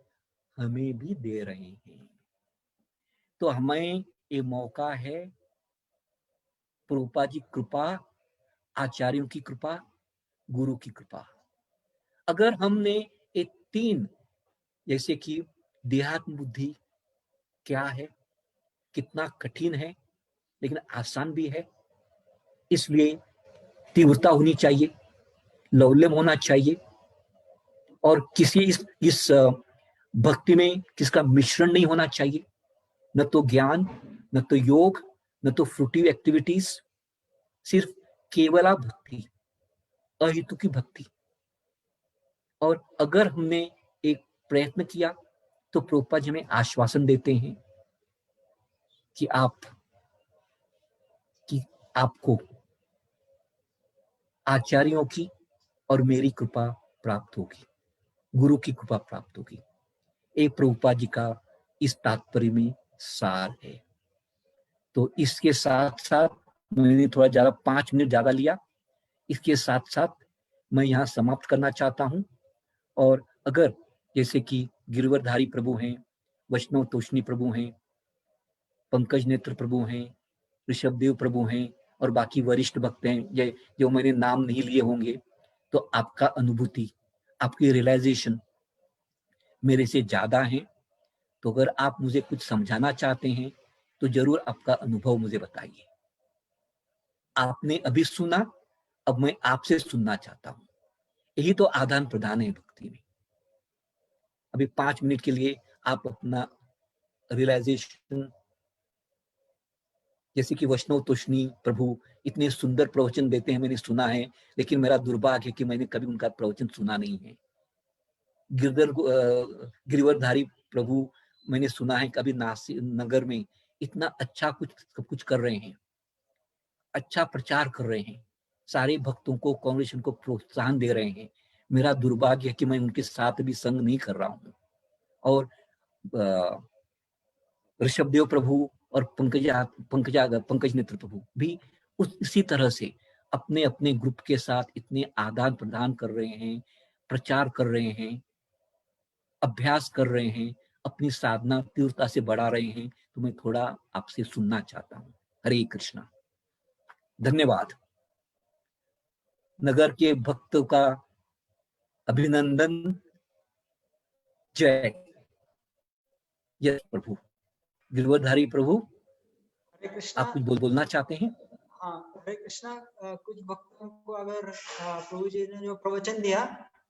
हमें भी दे रहे हैं। तो हमें ये मौका है, प्रभुपाद जी कृपा, आचार्यों की कृपा, गुरु की कृपा। अगर हमने ये 3, जैसे कि देहात्म बुद्धि क्या है, कितना कठिन है लेकिन आसान भी है, इसलिए तीव्रता होनी चाहिए, लौल्यम होना चाहिए, और किसी इस भक्ति में किसका मिश्रण नहीं होना चाहिए, न तो ज्ञान, न तो योग, न तो फ्रूटिव एक्टिविटीज, सिर्फ केवला भक्ति, अहेतु की भक्ति। और अगर हमने एक प्रयत्न किया तो प्रभुपाद जी हमें आश्वासन देते हैं कि आपको आचार्यों की और मेरी कृपा प्राप्त होगी, गुरु की कृपा प्राप्त होगी। एक प्रभुपाद जी का इस तात्पर्य में सार है। तो इसके साथ साथ मैंने थोड़ा ज्यादा 5 मिनट ज्यादा लिया, इसके साथ साथ मैं यहाँ समाप्त करना चाहता हूँ। और अगर जैसे कि गिरवरधारी प्रभु हैं, वैष्णव तोषणी प्रभु हैं, पंकज नेत्र प्रभु हैं, ऋषभदेव प्रभु हैं, और बाकी वरिष्ठ भक्त हैं जो मैंने नाम नहीं लिए होंगे, तो आपका अनुभूति, आपकी रियलाइजेशन मेरे से ज्यादा है। तो अगर आप मुझे कुछ समझाना चाहते हैं तो जरूर आपका अनुभव मुझे बताइए। आपने अभी सुना, अब मैं आपसे सुनना चाहता हूं। यही तो आदान प्रदान है भक्ति में। अभी 5 मिनट के लिए आप अपना रियलाइजेशन, जैसे कि वैष्णव तोषणी प्रभु इतने सुंदर प्रवचन देते हैं, मैंने सुना है, लेकिन मेरा दुर्भाग्य है कि मैंने कभी उनका प्रवचन सुना नहीं है। गिरवरधारी प्रभु मैंने सुना है, कभी नासिक नगर में इतना अच्छा कुछ कर रहे हैं, अच्छा प्रचार कर रहे हैं, सारे भक्तों को, कांग्रेशन को प्रोत्साहन दे रहे हैं। मेरा दुर्भाग्य है कि मैं उनके साथ भी संग नहीं कर रहा हूँ। और ऋषभदेव प्रभु और पंकज नेत्र प्रभु भी इसी तरह से अपने अपने ग्रुप के साथ इतने आदान प्रदान कर रहे हैं, प्रचार कर रहे हैं, अभ्यास कर रहे हैं, अपनी साधना तीव्रता से बढ़ा रहे हैं। तो मैं थोड़ा आपसे सुनना चाहता हूँ। हरे कृष्णा। धन्यवाद। नगर के भक्तों का अभिनंदन। जय। यस प्रभु। गिरवरधारी प्रभु, हरे कृष्णा। आप कुछ बोलना चाहते हैं? हाँ, हरे कृष्णा। कुछ भक्तों को अगर प्रभु जी ने जो प्रवचन दिया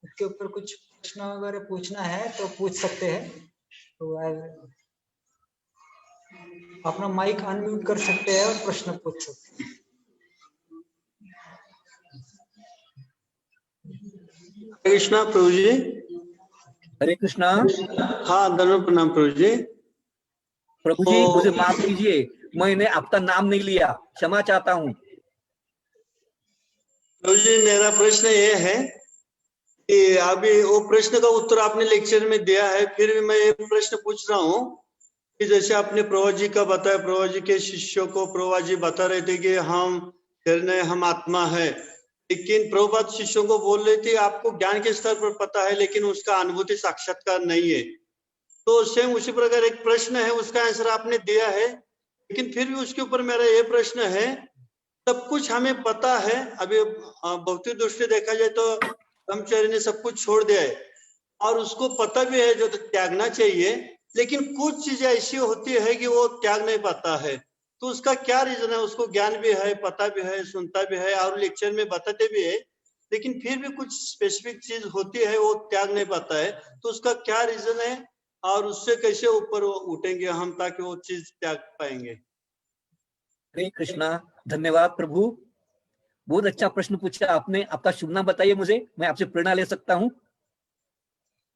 उसके ऊपर कुछ प्रश्न वगैरह पूछना है तो पूछ सकते हैं। तो अपना माइक अनम्यूट कर सकते हैं और प्रश्न पूछ सकते हैं। हरे कृष्णा प्रभु जी। हरे कृष्णा। हाँ, धन्यवाद, प्रणाम प्रभु जी। प्रभु जी मुझे माफ कीजिए, मैंने आपका नाम नहीं लिया, क्षमा चाहता हूँ। प्रभु जी, मेरा प्रश्न ये है कि अभी वो प्रश्न का उत्तर आपने लेक्चर में दिया है, फिर भी मैं ये प्रश्न पूछ रहा हूँ कि जैसे आपने प्रभु जी का बताया, प्रभु जी के शिष्यों को प्रभु जी बता रहे थे कि हम निर्णय, हम आत्मा है, लेकिन प्रभुपाद शिष्यों को बोल रहे थे आपको ज्ञान के स्तर पर पता है लेकिन उसका अनुभूति साक्षात्कार नहीं है। तो सेम उसी प्रकार एक प्रश्न है, उसका आंसर आपने दिया है, लेकिन फिर भी उसके ऊपर मेरा ये प्रश्न है, सब कुछ हमें पता है, अभी भौतिक दृष्टि देखा जाए तो ब्रह्मचारी ने सब कुछ छोड़ दिया है और उसको पता भी है जो तो त्यागना चाहिए, लेकिन कुछ चीजें ऐसी होती है कि वो त्याग नहीं पाता है। तो उसका क्या रीजन है? उसको ज्ञान भी है, पता भी है, सुनता भी है और लेक्चर में बताते भी है, लेकिन फिर भी कुछ स्पेसिफिक चीज होती है वो त्याग नहीं पाता है, तो उसका क्या रीजन है और उससे कैसे ऊपर उठेंगे हम ताकि वो चीज त्याग पाएंगे? हरे कृष्णा, धन्यवाद प्रभु, बहुत अच्छा प्रश्न पूछा आपने। आपका शुभ नाम बताइए मुझे, मैं आपसे प्रेरणा ले सकता हूँ।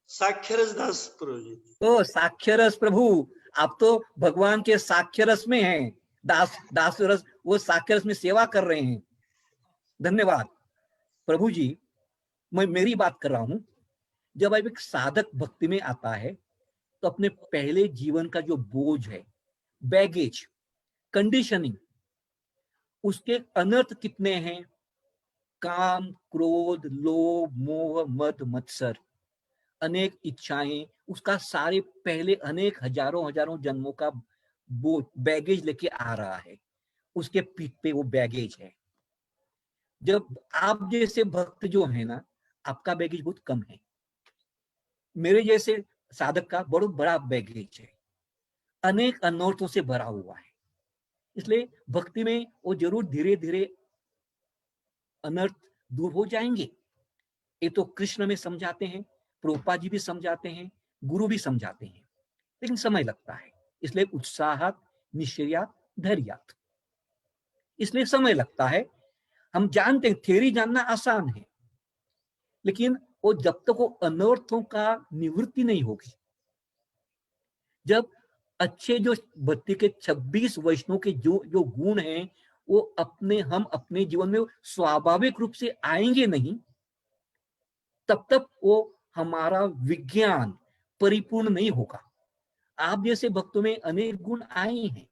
साक्षरस दास प्रभु जी। ओ साक्षरस प्रभु, आप तो भगवान के साक्षरस में हैं, दास रस, वो साक्षरस में सेवा कर रहे हैं। धन्यवाद प्रभु जी। मैं मेरी बात कर रहा हूं, जब अब एक साधक भक्ति में आता है तो अपने पहले जीवन का जो बोझ है, बैगेज, कंडीशनिंग, उसके अनर्थ कितने हैं? काम, क्रोध, लोभ, मोह, मद, मत्सर, अनेक इच्छाएं, उसका सारे पहले अनेक हजारों हजारों जन्मों का बोझ, बैगेज लेके आ रहा है, उसके पीठ पे वो बैगेज है। जब आप जैसे भक्त जो है ना, आपका बैगेज बहुत कम है, मेरे जैसे साधक का बहुत बड़ा बैगेज है, अनेक अनर्थों से भरा हुआ है। इसलिए भक्ति में वो जरूर धीरे धीरे अनर्थ दूर हो जाएंगे। ये तो कृष्ण में समझाते हैं, प्रभुपाद जी भी समझाते हैं, गुरु भी समझाते हैं, लेकिन समय लगता है। इसलिए उत्साहात, निश्चयात, धैर्यात, इसलिए समय लगता है। हम जानते हैं थ्योरी जानना आसान है, लेकिन वो जब तक वो अनर्थों का निवृत्ति नहीं होगी, जब अच्छे जो भक्ति के 26 वैष्णव के जो जो गुण हैं वो हम अपने जीवन में स्वाभाविक रूप से आएंगे नहीं, तब तक वो हमारा विज्ञान परिपूर्ण नहीं होगा। आप जैसे भक्तों में अनेक गुण आए हैं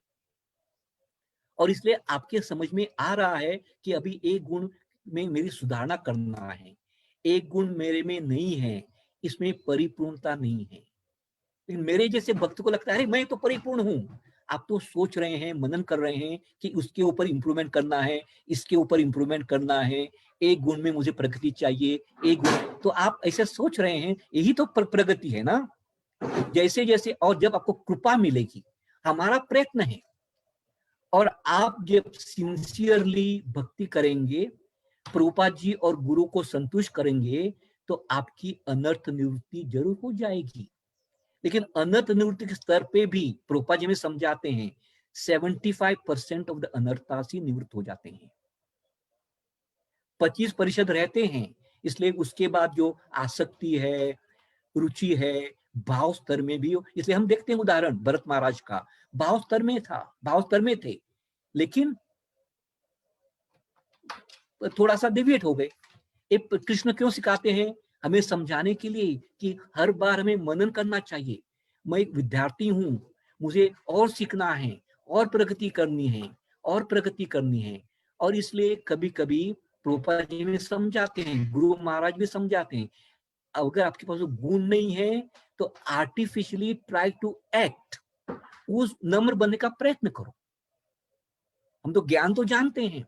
और इसलिए आपके समझ में आ रहा है कि अभी एक गुण में मेरी सुधारना करना है, एक गुण मेरे में नहीं है, इसमें परिपूर्णता नहीं है। लेकिन मेरे जैसे भक्त को लगता है मैं तो परिपूर्ण हूं। आप तो सोच रहे हैं, मनन कर रहे हैं कि उसके ऊपर इंप्रूवमेंट करना है, इसके ऊपर इंप्रूवमेंट करना है, एक गुण में मुझे प्रगति चाहिए, एक गुण, तो आप ऐसे सोच रहे हैं, यही तो प्रगति है ना। जैसे जैसे और जब आपको कृपा मिलेगी, हमारा प्रयत्न है, और आप जब सिंसियरली भक्ति करेंगे, प्रभुपाद जी और गुरु को संतुष्ट करेंगे, तो आपकी अनर्थ निवृत्ति जरूर हो जाएगी। लेकिन अनर्थ निवृत्ति के स्तर पे भी प्रभुपाद जी में समझाते हैं 75% ऑफ द अनर्थासी निवृत्त हो जाते हैं, 25% रहते हैं। इसलिए उसके बाद जो आसक्ति है, रुचि है, भाव स्तर में भी, इसलिए हम देखते हैं उदाहरण भरत महाराज का, भाव स्तर में था, भाव स्तर में थे, लेकिन थोड़ा सा डिविएट हो गए। कृष्ण क्यों सिखाते हैं? हमें समझाने के लिए कि हर बार हमें मनन करना चाहिए। मैं एक विद्यार्थी हूं, मुझे और सीखना है, और प्रगति करनी है, और प्रगति करनी है। और इसलिए कभी कभी प्रभुपाद जी में समझाते हैं, गुरु महाराज भी समझाते हैं, अगर आपके पास गुण नहीं है तो आर्टिफिशियली ट्राई टू एक्ट, उस नम्र बनने का प्रयत्न करो। हम तो ज्ञान तो जानते हैं,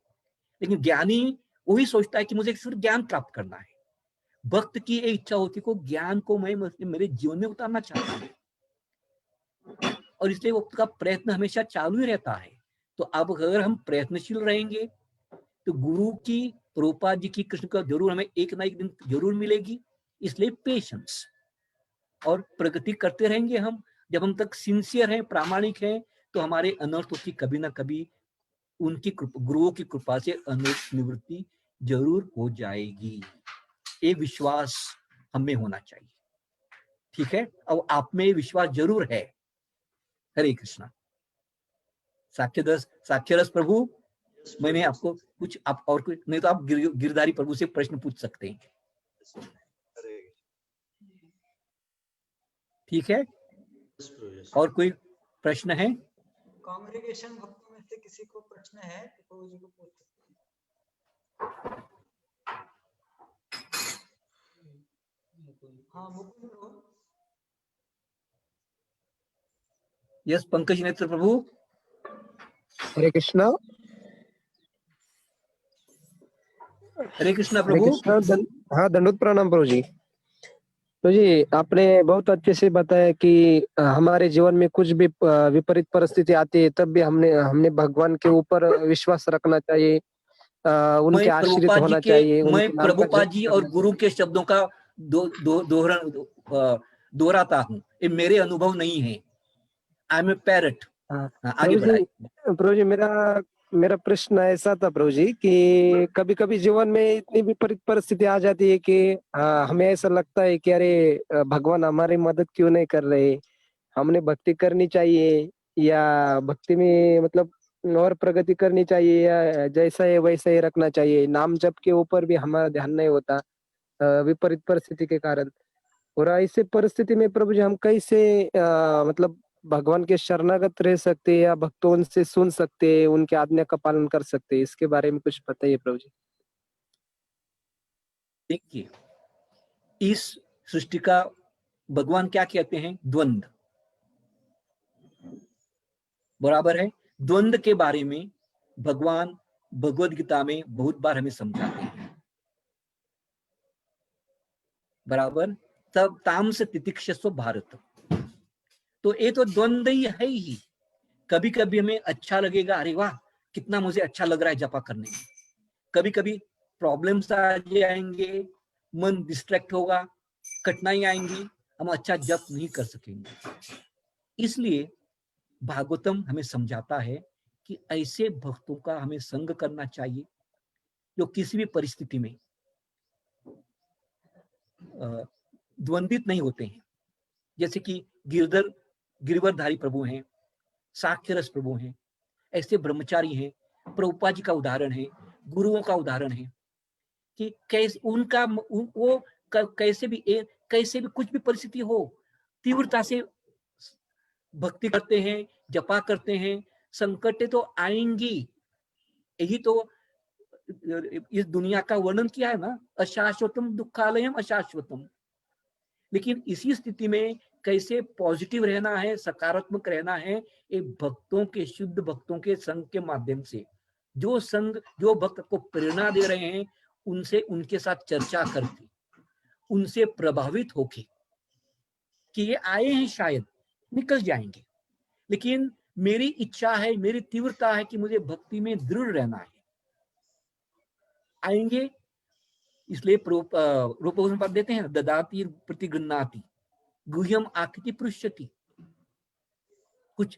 लेकिन ज्ञानी वही सोचता है कि मुझे सिर्फ ज्ञान प्राप्त करना है। भक्त की एक इच्छा होती है को ज्ञान को मैं मेरे जीवन में उतारना चाहता हूं, और इसलिए वो का प्रयत्न हमेशा चालू ही रहता है। तो अब अगर हम प्रयत्नशील रहेंगे तो गुरु की, प्रभुपाद जी की, कृष्ण का जरूर हमें एक ना एक दिन जरूर मिलेगी। इसलिए पेशेंस और प्रगति करते रहेंगे हम। जब हम तक सिंसियर हैं, प्रामाणिक हैं, तो हमारे अनर्थों की कभी ना कभी उनकी गुरुओं की कृपा से अनर्थ निवृत्ति जरूर हो जाएगी। एक विश्वास हमें होना चाहिए, ठीक है? अब आप में विश्वास जरूर है। हरे कृष्णा। साक्षरस प्रभु, मैंने आपको कुछ, आप और कुछ नहीं तो आप गिरधारी प्रभु से प्रश्न पूछ सकते हैं, ठीक है? और कोई प्रश्न है? कांग्रेगेशन भक्तों में से किसी को प्रश्न है तो प्रभु जी को पूछ सकते हैं। हाँ मुकुंद प्रभु। यस पंकज नेत्र प्रभु। हरे कृष्णा। हरे कृष्णा हरे प्रभु। कृष्णा। हाँ, दंडोत प्रणाम प्रभु जी। तो जी आपने बहुत अच्छे से बताया कि हमारे जीवन में कुछ भी विपरीत परिस्थिति आती है तब भी हमने हमने भगवान के ऊपर विश्वास रखना चाहिए, उनके आश्रित होना चाहिए, मैं उनके नाम का प्रभुपाद जप जी और करना गुरु चाहिए। के शब्दों का दोहराता हूँ, ये मेरे अनुभव नहीं है। I am a parrot. हाँ, आगे बढ़ाइए। प्रभु जी मेरा मेरा प्रश्न ऐसा था प्रभु जी कि कभी कभी जीवन में इतनी विपरीत परिस्थिति आ जाती है कि हमें ऐसा लगता है कि अरे भगवान हमारी मदद क्यों नहीं कर रहे, हमने भक्ति करनी चाहिए या भक्ति में मतलब और प्रगति करनी चाहिए या जैसा है वैसा ही रखना चाहिए, नाम जप के ऊपर भी हमारा ध्यान नहीं होता विपरीत परिस्थिति के कारण। और ऐसे परिस्थिति में प्रभु जी हम कैसे मतलब भगवान के शरणागत रह सकते हैं या भक्तों से सुन सकते हैं, उनके आज्ञा का पालन कर सकते हैं, इसके बारे में कुछ बताइए प्रभु जी। देखिए, इस सृष्टि का भगवान क्या कहते हैं? द्वंद्व, बराबर है। द्वंद्व के बारे में भगवान भगवद गीता में बहुत बार हमें समझाते हैं, बराबर। तब तामस तितिक्षस्व भारत, तो ये तो द्वंद्व ही है ही। कभी कभी हमें अच्छा लगेगा, अरे वाह कितना मुझे अच्छा लग रहा है जपा करने में। कभी कभी प्रॉब्लम्स आ जाएंगे, मन डिस्ट्रैक्ट होगा, कठिनाई आएंगी, हम अच्छा जप नहीं कर सकेंगे। इसलिए भागवतम हमें समझाता है कि ऐसे भक्तों का हमें संग करना चाहिए जो किसी भी परिस्थिति में द्वंद्वित नहीं होते हैं। जैसे कि गिरवरधारी प्रभु हैं, साक्ष्यरस प्रभु हैं, ऐसे ब्रह्मचारी हैं। प्रभुपाद जी का उदाहरण है, गुरुओं का उदाहरण है कि कैसे उनका वो कैसे भी कुछ भी परिस्थिति हो, तीव्रता से भक्ति करते हैं, जपा करते हैं। संकटें तो आएंगी, यही तो इस दुनिया का वर्णन किया है ना, अशाश्वतम दुखालयम अशाश्वतम। लेकिन इसी स्थिति में कैसे पॉजिटिव रहना है, सकारात्मक रहना है, ये भक्तों के, शुद्ध भक्तों के संग के माध्यम से, जो भक्त को प्रेरणा दे रहे हैं, उनसे, उनके साथ चर्चा करके, उनसे प्रभावित होके कि ये आए हैं, शायद निकल जाएंगे, लेकिन मेरी इच्छा है, मेरी तीव्रता है कि मुझे भक्ति में दृढ़ रहना है, आएंगे। इसलिए रूप देते हैं, ददाती प्रतिगृह्णाति गुह्यम आकृति पृष्ठति। कुछ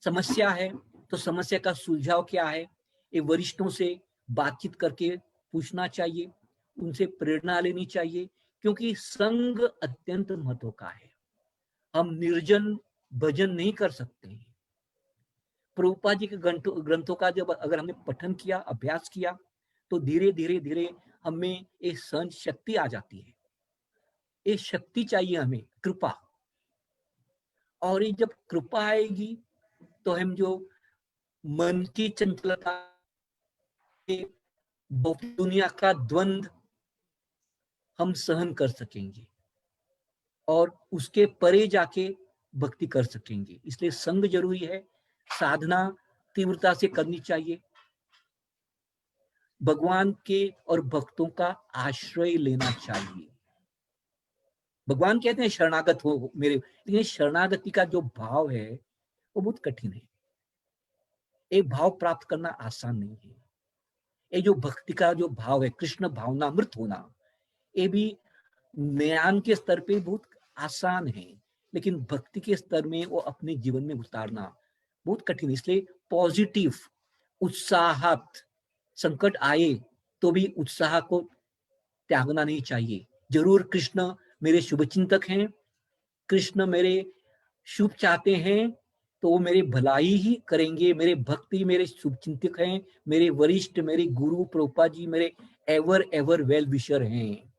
समस्या है तो समस्या का सुलझाव क्या है, ये वरिष्ठों से बातचीत करके पूछना चाहिए, उनसे प्रेरणा लेनी चाहिए, क्योंकि संग अत्यंत महत्व का है। हम निर्जन भजन नहीं कर सकते हैं। प्रभुपाद जी के ग्रंथों का जब अगर हमने पठन किया, अभ्यास किया, तो धीरे धीरे धीरे हमें एक सहन शक्ति आ जाती है। ये शक्ति चाहिए हमें, कृपा। और ये जब कृपा आएगी तो हम जो मन की चंचलता, दुनिया का द्वंद्व हम सहन कर सकेंगे और उसके परे जाके भक्ति कर सकेंगे। इसलिए संग जरूरी है, साधना तीव्रता से करनी चाहिए, भगवान के और भक्तों का आश्रय लेना चाहिए। भगवान कहते हैं शरणागत हो मेरे, लेकिन शरणागति का जो भाव है वो बहुत कठिन है। एक भाव प्राप्त करना आसान नहीं है। ये जो भक्ति का जो भाव है, कृष्ण भावनामृत होना, ये भी ज्ञान के स्तर पे बहुत आसान है, लेकिन भक्ति के स्तर में वो अपने जीवन में उतारना बहुत कठिन। इसलिए पॉजिटिव, उत्साहत, संकट आए तो भी उत्साह को त्यागना नहीं चाहिए। जरूर कृष्ण मेरे शुभचिंतक हैं, कृष्ण मेरे शुभ चाहते हैं, तो वो मेरे भलाई ही करेंगे। मेरे भक्ति मेरे शुभचिंतक हैं, मेरे वरिष्ठ, मेरे गुरु प्रभुपाद जी मेरे एवर एवर वेल विशर हैं,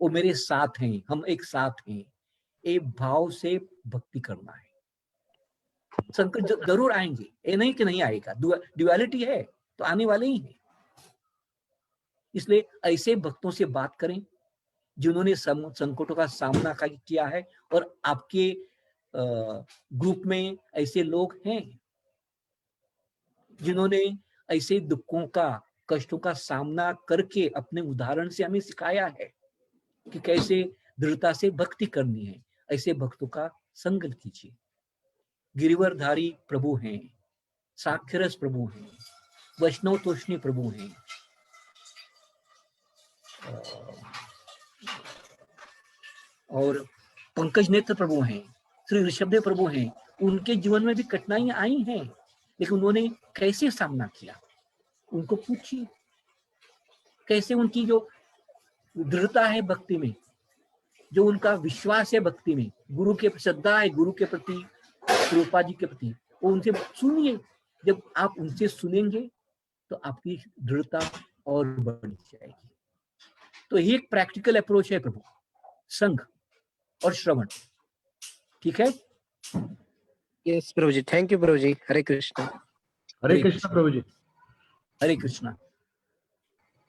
वो मेरे साथ हैं, हम एक साथ हैं। एक भाव से भक्ति करना है। संकट जरूर आएंगे, ये नहीं कि नहीं आएगा, ड्युअलिटी है तो आने वाले ही है। इसलिए ऐसे भक्तों से बात करें जिन्होंने संकटों का सामना किया है, और आपके ग्रुप में ऐसे लोग हैं जिन्होंने ऐसे दुखों का, कष्टों का सामना करके अपने उदाहरण से हमें सिखाया है कि कैसे दृढ़ता से भक्ति करनी है, ऐसे भक्तों का संग कीजिए। गिरिवरधारी प्रभु हैं, साक्षरस प्रभु हैं, वैष्णव तोषणी प्रभु हैं, और पंकज नेत्र प्रभु हैं, श्री ऋषभदेव प्रभु हैं। उनके जीवन में भी कठिनाइयां आई हैं, लेकिन उन्होंने कैसे सामना किया, उनको पूछिए। कैसे उनकी जो दृढ़ता है भक्ति में, जो उनका विश्वास है भक्ति में, गुरु के श्रद्धा है गुरु के प्रति, रूपा जी के प्रति, वो उनसे सुनिए। जब आप उनसे सुनेंगे तो आपकी दृढ़ता और बढ़ जाएगी। तो ये एक प्रैक्टिकल अप्रोच है प्रभु, संघ और श्रवण। ठीक है? Yes Prabhu ji, thank you Prabhu ji. Hare Krishna. Hare Krishna Prabhu ji. Hare Krishna.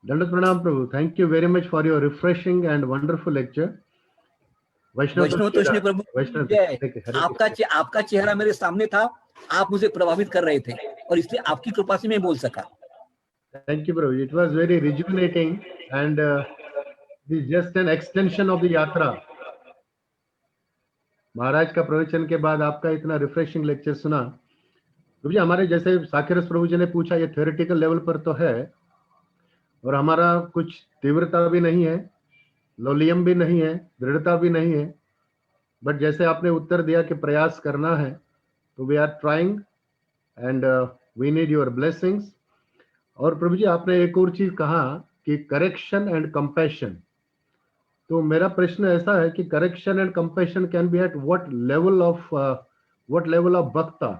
दंडवत प्रणाम Prabhu. Thank you very much for your refreshing and wonderful lecture. Vaishnava Toshani Prabhu, आपका चेहरा मेरे सामने था, आप मुझे प्रभावित कर रहे थे और इसलिए आपकी कृपा से मैं बोल सका। Thank you Prabhu ji. It was very rejuvenating and this just an extension of the yatra. महाराज का प्रवचन के बाद आपका इतना रिफ्रेशिंग लेक्चर सुना प्रभु जी। हमारे जैसे साक्षरस प्रभु जी ने पूछा, ये थ्योरेटिकल लेवल पर तो है और हमारा कुछ तीव्रता भी नहीं है, लोलियम भी नहीं है, दृढ़ता भी नहीं है, बट जैसे आपने उत्तर दिया कि प्रयास करना है, तो we are trying and we need your blessings. और प्रभु जी आपने एक और चीज कहा कि करेक्शन एंड कंपैशन। तो मेरा प्रश्न ऐसा है कि correction and compassion can be at what level of भक्ता,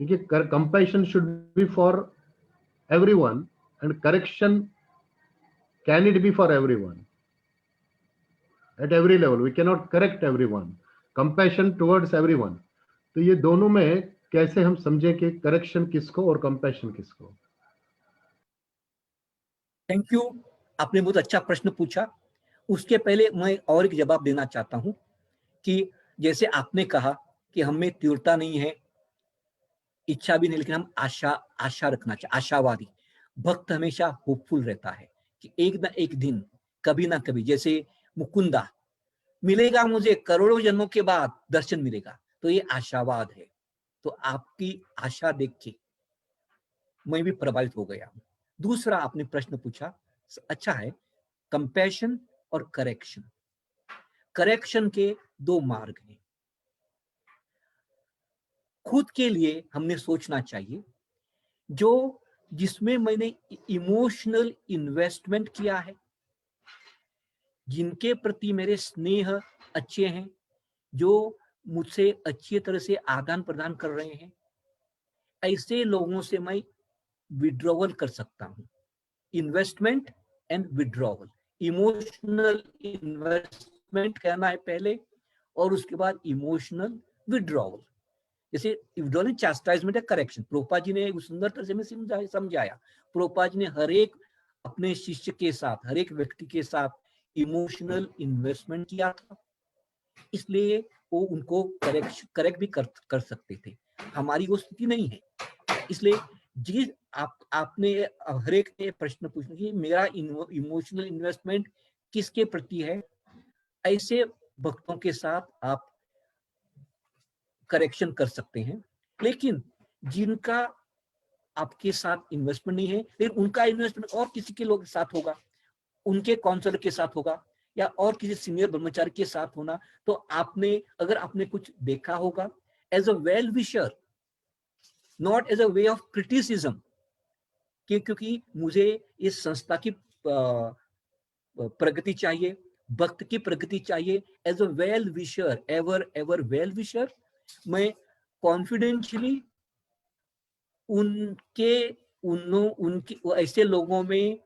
क्योंकि compassion should be for everyone and correction can it be for everyone at every level. We cannot correct everyone. Compassion towards everyone. तो ये दोनों में कैसे हम समझें कि करेक्शन किसको और कंपैशन किसको? थैंक यू, आपने बहुत अच्छा प्रश्न पूछा। उसके पहले मैं और एक जवाब देना चाहता हूं कि जैसे आपने कहा कि हमें तीव्रता नहीं है, इच्छा भी नहीं, लेकिन हम आशा रखना चाहिए, आशावादी। भक्त हमेशा होपफुल रहता है कि एक ना एक दिन, कभी ना कभी, जैसे मुकुंदा मिलेगा मुझे, करोड़ों जन्मों के बाद दर्शन मिलेगा, तो ये आशावाद है। तो आपकी आशा देख के मैं भी प्रभावित हो गया हूं। दूसरा आपने प्रश्न पूछा, अच्छा है, कंपैशन और करेक्शन। करेक्शन के दो मार्ग हैं। खुद के लिए हमने सोचना चाहिए, जो जिसमें मैंने इमोशनल इन्वेस्टमेंट किया है, जिनके प्रति मेरे स्नेह अच्छे हैं, जो मुझसे अच्छी तरह से आदान प्रदान कर रहे हैं, ऐसे लोगों से मैं विड्रॉवल कर सकता हूं। Investment and withdrawal, emotional investment कहना है पहले, और उसके बाद इमोशनल विड्रॉवल। जैसे विड्रॉवल चास्टाइजमेंट है, करेक्शन। प्रभुपाद जी ने सुंदर तरह से समझाया। प्रभुपाद जी ने हर एक अपने शिष्य के साथ, हर एक व्यक्ति के साथ इमोशनल इन्वेस्टमेंट किया था, इसलिए वो उनको करेक्ट भी कर सकते थे। हमारी वो स्थिति नहीं है, इसलिए जिस आपने हर एक ने प्रश्न पूछना कि मेरा इमोशनल इन्वेस्टमेंट किसके प्रति है, ऐसे भक्तों के साथ आप करेक्शन कर सकते हैं। लेकिन जिनका आपके साथ इन्वेस्टमेंट नहीं है, लेकिन उनका इन्वेस्टमेंट और किसी के लोग साथ होगा, उनके काउंसलर के साथ होगा या और किसी सीनियर ब्रह्मचारी के साथ होना, तो अगर आपने कुछ देखा होगा, as a well wisher, not as a way of criticism, क्योंकि मुझे इस संस्था की प्रगति चाहिए, भक्त की प्रगति चाहिए, as a well wisher, ever well wisher, मैं कॉन्फिडेंशियली उनके ऐसे लोगों में,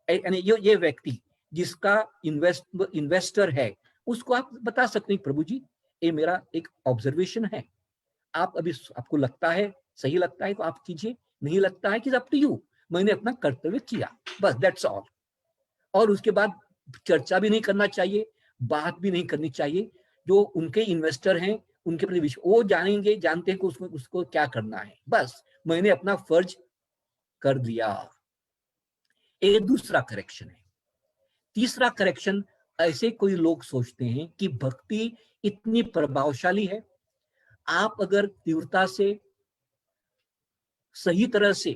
यानी ये व्यक्ति जिसका इन्वेस्टर है, उसको आप बता सकते हैं, प्रभु जी ये मेरा एक ऑब्जर्वेशन है, आपको लगता है सही लगता है तो आप कीजिए, नहीं लगता है कि अप टू यू, मैंने अपना कर्तव्य किया, बस दैट्स ऑल। और उसके बाद चर्चा भी नहीं करना चाहिए, बात भी नहीं करनी चाहिए। जो उनके इन्वेस्टर हैं, उनके प्रति वो जानते हैं कि उसको क्या करना है, बस मैंने अपना फर्ज कर दिया। एक दूसरा करेक्शन है। तीसरा करेक्शन ऐसे कोई लोग सोचते हैं कि भक्ति इतनी प्रभावशाली है, आप अगर तीव्रता से, सही तरह से,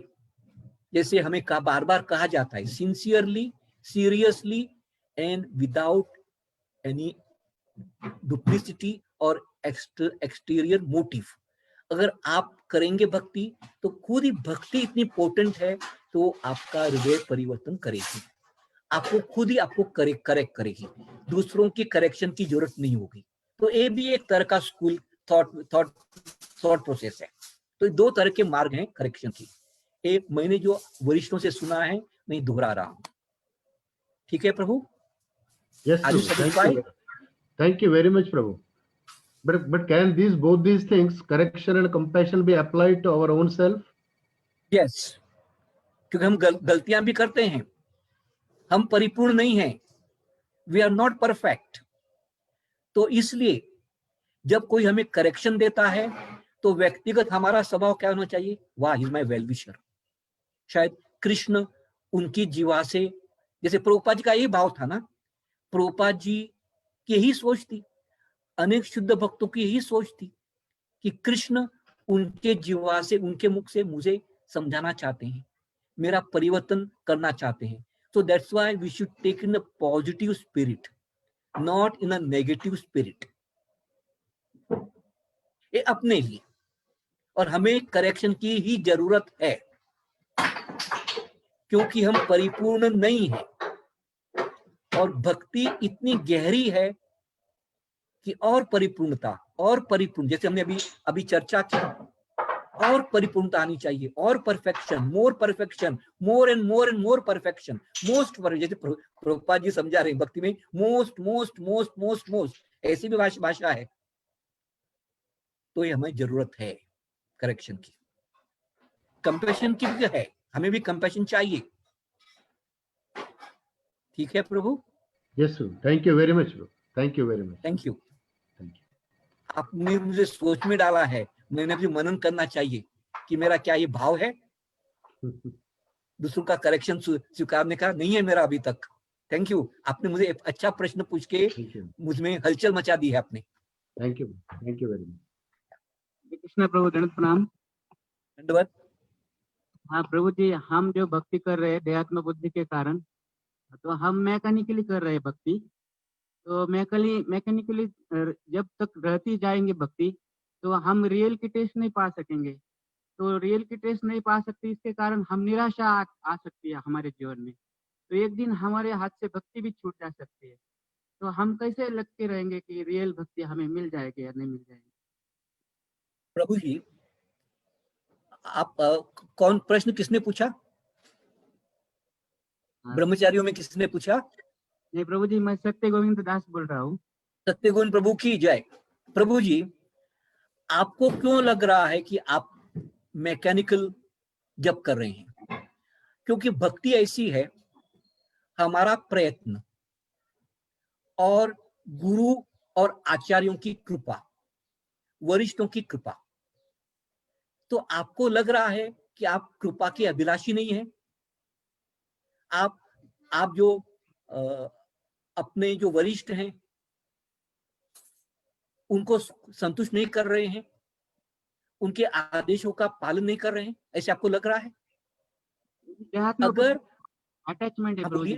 जैसे हमें बार बार कहा जाता है, sincerely, seriously and without any duplicity और एक्सटीरियर मोटिव, अगर आप करेंगे भक्ति, तो खुद ही भक्ति इतनी पोटेंट है तो आपका हृदय परिवर्तन करेगी, आपको खुद ही आपको करेक्ट करेगी, दूसरों की करेक्शन की जरूरत नहीं होगी। तो ये भी एक तरह का स्कूल थॉट प्रोसेस है। तो दो तरह के मार्ग हैं करेक्शन की। एक मैंने जो वरिष्ठों से सुना है मैं दोहरा रहा हूं। ठीक है प्रभु? Yes, Are you Prabhu. satisfied? Thank you very much, Prabhu. But can both these things, correction and compassion, be applied to our own self? Yes. क्योंकि हम गलतियां भी करते हैं, हम परिपूर्ण नहीं हैं, वी आर नॉट परफेक्ट। तो इसलिए जब कोई हमें करेक्शन देता है तो व्यक्तिगत हमारा स्वभाव क्या होना चाहिए? वाह, he is my well wisher. शायद कृष्ण उनकी जीवा से, जैसे प्रभुपाद जी का यही भाव था ना, प्रभुपाद जी की यही सोच थी, अनेक शुद्ध भक्तों की यही सोच थी कि कृष्ण उनके जीवा से, उनके मुख से मुझे समझाना चाहते हैं, मेरा परिवर्तन करना चाहते हैं। So that's why we should take in a positive spirit, not in a negative spirit. ये अपने लिए, और हमें करेक्शन की ही जरूरत है क्योंकि हम परिपूर्ण नहीं हैं, और भक्ति इतनी गहरी है कि और परिपूर्णता, और परिपूर्ण, जैसे हमने अभी चर्चा की, और परिपूर्णता आनी चाहिए, और perfection, more and more perfection, most पर, जैसे प्रभुपाद जी समझा रहे हैं भक्ति में मोस्ट ऐसी भी भाषा है। तो ये हमें जरूरत है करेक्शन की, कंपैशन की भी है, हमें भी कंपैशन चाहिए। ठीक है प्रभु? Yes, sir. Thank you very much, bro. Thank you very much. Thank you. Thank you. आपने मुझे सोच में डाला है, मैंने भी मनन करना चाहिए कि मेरा क्या ये भाव है, दूसरों का करेक्शन स्वीकारने का नहीं है मेरा अभी तक। थैंक यू, आपने मुझे एक अच्छा प्रश्न पूछ के मुझमें हलचल मचा दी है आपने। Thank you. Thank you very much. Krishna प्रभु, दंड प्रणाम। धन्यवाद। हाँ प्रभु जी, हम जो भक्ति कर रहे हैं देहात्म बुद्धि के कारण, तो हम मैकेनिकली कर रहे हैं भक्ति। तो मैकेनिकली जब तक रहती जाएंगे भक्ति, तो हम रियल की टेस्ट नहीं पा सकेंगे। तो रियल की टेस्ट नहीं पा सकते, इसके कारण हम निराशा आ सकती है हमारे जीवन में। तो एक दिन हमारे हाथ से भक्ति भी छूट जा सकती है। तो हम कैसे लगते रहेंगे कि रियल भक्ति हमें मिल जाएगी या नहीं मिल जाएगी? प्रभु जी, आप कौन, प्रश्न किसने पूछा? ब्रह्मचारियों में किसने पूछा? नहीं प्रभु जी, मैं सत्य गोविंद दास बोल रहा हूँ। सत्य गोविंद प्रभु की जय। प्रभु जी, आपको क्यों लग रहा है कि आप मैकेनिकल जप कर रहे हैं? क्योंकि भक्ति ऐसी है, हमारा प्रयत्न और गुरु और आचार्यों की कृपा, वरिष्ठों की कृपा। तो आपको लग रहा है कि आप कृपा के अभिलाषी नहीं हैं, आप जो अपने जो वरिष्ठ हैं उनको संतुष्ट नहीं कर रहे हैं, उनके आदेशों का पालन नहीं कर रहे हैं, ऐसे आपको लग रहा है? अगर अटैचमेंट है प्रभु जी,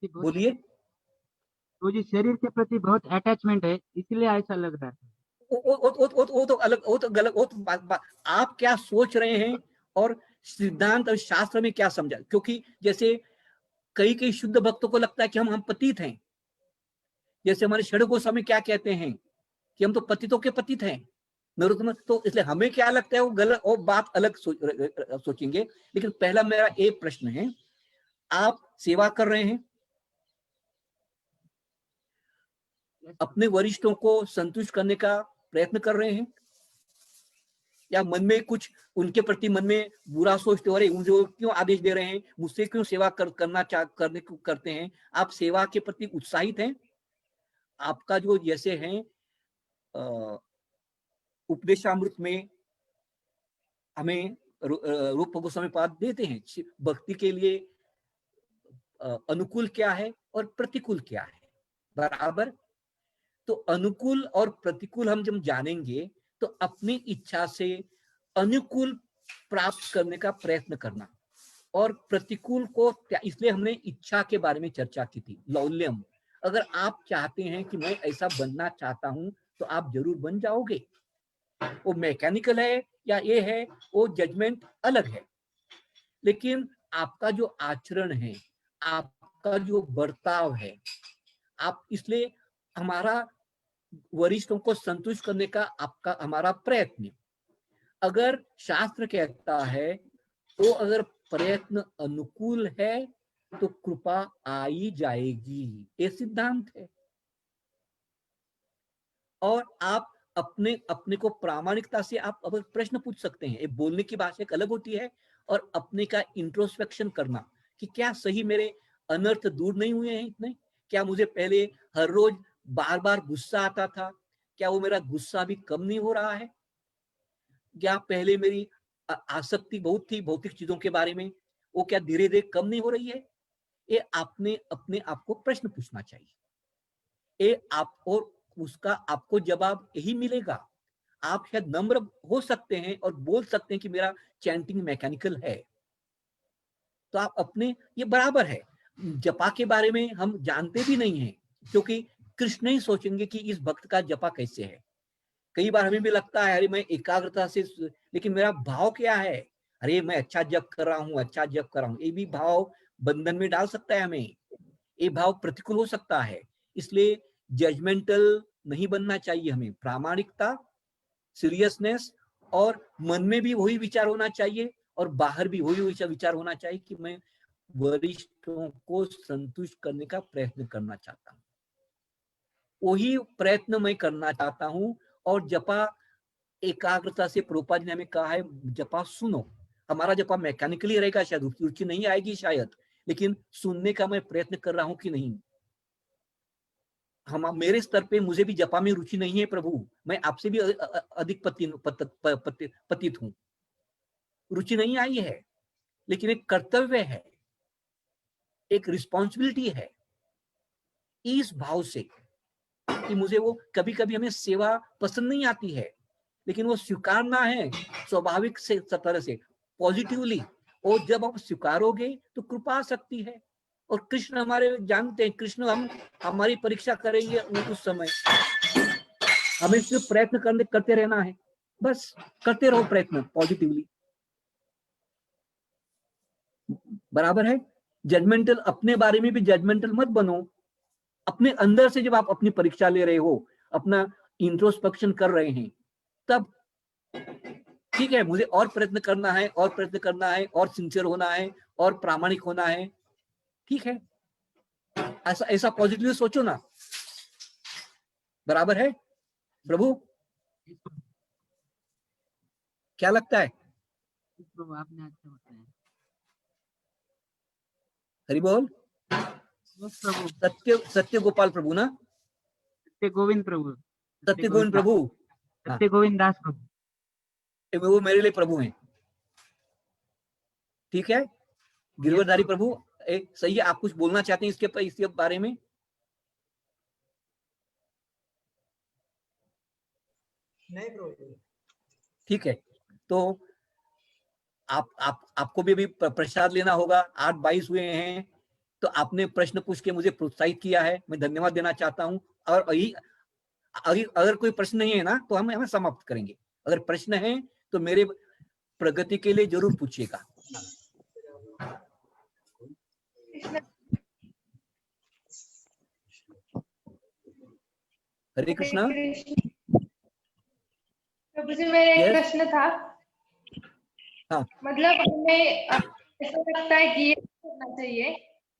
बोलिए। प्रभु जी, शरीर के प्रति बहुत अटैचमेंट है, इसलिए ऐसा लग रहा है। वो तो अलग, वो तो गलत, वो तो आप क्या सोच रहे हैं और सिद्धांत और शास्त्र में क्या समझा। क्योंकि जैसे कई शुद्ध भक्तों को लगता है कि हम पतित हैं, जैसे हमारे षड गोस्वामी क्या कहते हैं कि हम तो पतितों के पतित हैं, नरोत्तम। तो इसलिए हमें क्या लगता है वो गलत, वो बात अलग सोचेंगे। लेकिन पहला मेरा एक प्रश्न है, आप सेवा कर रहे हैं, अपने वरिष्ठों को संतुष्ट करने का प्रयत्न कर रहे हैं, या मन में कुछ उनके प्रति मन में बुरा सोचते हो, अरे मुझे क्यों आदेश दे रहे हैं, मुझसे क्यों सेवा करते हैं? आप सेवा के प्रति उत्साहित हैं? आपका जो जैसे हैं उपदेशामृत में हमें रूप गोस्वामी पाद देते हैं, भक्ति के लिए अनुकूल क्या है और प्रतिकूल क्या है। बराबर। तो अनुकूल और प्रतिकूल हम जब जानेंगे तो अपनी इच्छा से अनुकूल प्राप्त करने का प्रयत्न करना, और प्रतिकूल को इसलिए हमने इच्छा के बारे में चर्चा की थी, लौल्यम। अगर आप चाहते हैं कि मैं ऐसा बनना चाहता हूं तो आप जरूर बन जाओगे। वो मैकेनिकल है या ये है, वो जजमेंट अलग है। लेकिन आपका जो आचरण है, आपका जो बर्ताव है, आप इसलिए हमारा वरिष्ठों को संतुष्ट करने का आपका हमारा प्रयत्न, अगर शास्त्र कहता है तो अगर प्रयत्न अनुकूल है तो कृपा आ ही जाएगी, ये सिद्धांत है। और आप अपने अपने को प्रामाणिकता से आप अगर प्रश्न पूछ सकते हैं, बोलने की भाषा एक अलग होती है, और अपने का इंट्रोस्पेक्शन करना कि क्या सही मेरे अनर्थ दूर नहीं हुए हैं इतने, क्या मुझे पहले हर रोज बार बार गुस्सा आता था, क्या वो मेरा गुस्सा भी कम नहीं हो रहा है, क्या पहले मेरी आसक्ति बहुत थी भौतिक चीजों के बारे में, वो क्या धीरे धीरे कम नहीं हो रही है। ये आपने अपने आप को प्रश्न पूछना चाहिए। ये आप, और उसका आपको जवाब यही मिलेगा। आप शायद नम्र हो सकते हैं और बोल सकते हैं कि मेरा चैंटिंग मैकेनिकल है, तो आप अपने, ये बराबर है। जपा के बारे में हम जानते भी नहीं हैं, क्योंकि कृष्ण ही सोचेंगे कि इस भक्त का जपा कैसे है। कई बार हमें भी लगता है अरे मैं एकाग्रता से, लेकिन मेरा भाव क्या है, अरे मैं अच्छा जप कर रहा हूँ, अच्छा जप कर रहा हूँ, ये भी भाव बंधन में डाल सकता है हमें, ये भाव प्रतिकूल हो सकता है। इसलिए जजमेंटल नहीं बनना चाहिए हमें, प्रामाणिकता, सीरियसनेस, और मन में भी वही विचार होना चाहिए और बाहर भी वही विचार होना चाहिए कि मैं वरिष्ठों को संतुष्ट करने का प्रयत्न करना चाहता हूँ, वही प्रयत्न मैं करना चाहता हूँ। और जपा एकाग्रता से, प्रभुपाद जी ने हमें कहा है जपा सुनो। हमारा जपा मैकेनिकली रहेगा, शायद रुचि नहीं आएगी शायद, लेकिन सुनने का मैं प्रयत्न कर रहा हूं कि नहीं। हम मेरे स्तर पे मुझे भी जपा में रुचि नहीं है प्रभु, मैं आपसे भी अधिक पतित हूं, रुचि नहीं आई है, लेकिन एक कर्तव्य है, एक रिस्पॉन्सिबिलिटी है, इस भाव से कि मुझे वो, कभी कभी हमें सेवा पसंद नहीं आती है, लेकिन वो स्वीकारना है स्वाभाविक से तरह से, पॉजिटिवली। और जब आप स्वीकारोगे तो कृपा आ सकती है। और कृष्ण हमारे जानते हैं, कृष्ण हम हमारी परीक्षा करेंगे उस समय, हमें सिर्फ प्रयत्न करते रहना है, बस करते रहो प्रयत्न पॉजिटिवली, बराबर है। जजमेंटल, अपने बारे में भी जजमेंटल मत बनो। अपने अंदर से जब आप अपनी परीक्षा ले रहे हो, अपना इंट्रोस्पेक्शन कर रहे हैं, तब ठीक है, मुझे और प्रयत्न करना है, और प्रयत्न करना है, और सिंसियर होना है, और प्रामाणिक होना है, ठीक है, ऐसा ऐसा पॉजिटिवली सोचो ना, बराबर है। प्रभु क्या लगता है? प्रभु आपने अच्छा बताया। हरि बोल। प्रभु सत्य गोपाल प्रभु ना, सत्य गोविंद प्रभु, सत्य गोविंद प्रभु, सत्य गोविंद दास प्रभु, वो मेरे लिए प्रभु हैं, ठीक है। गिरवरधारी प्रभु सही है। आप कुछ बोलना चाहते हैं इसके बारे में? नहीं प्रभु। ठीक है, तो आपको भी अभी प्रसाद लेना होगा। 8:22 हुए हैं, तो आपने प्रश्न पूछ के मुझे प्रोत्साहित किया है, मैं धन्यवाद देना चाहता हूँ। और अगर कोई प्रश्न नहीं है ना तो हम समाप्त करेंगे। अगर प्रश्न है तो मेरे प्रगति के लिए जरूर पूछिएगा। हरे कृष्णा। प्रभु जी, मेरा एक प्रश्न था। हाँ, मतलब हमें ऐसा लगता है कि ये करना चाहिए,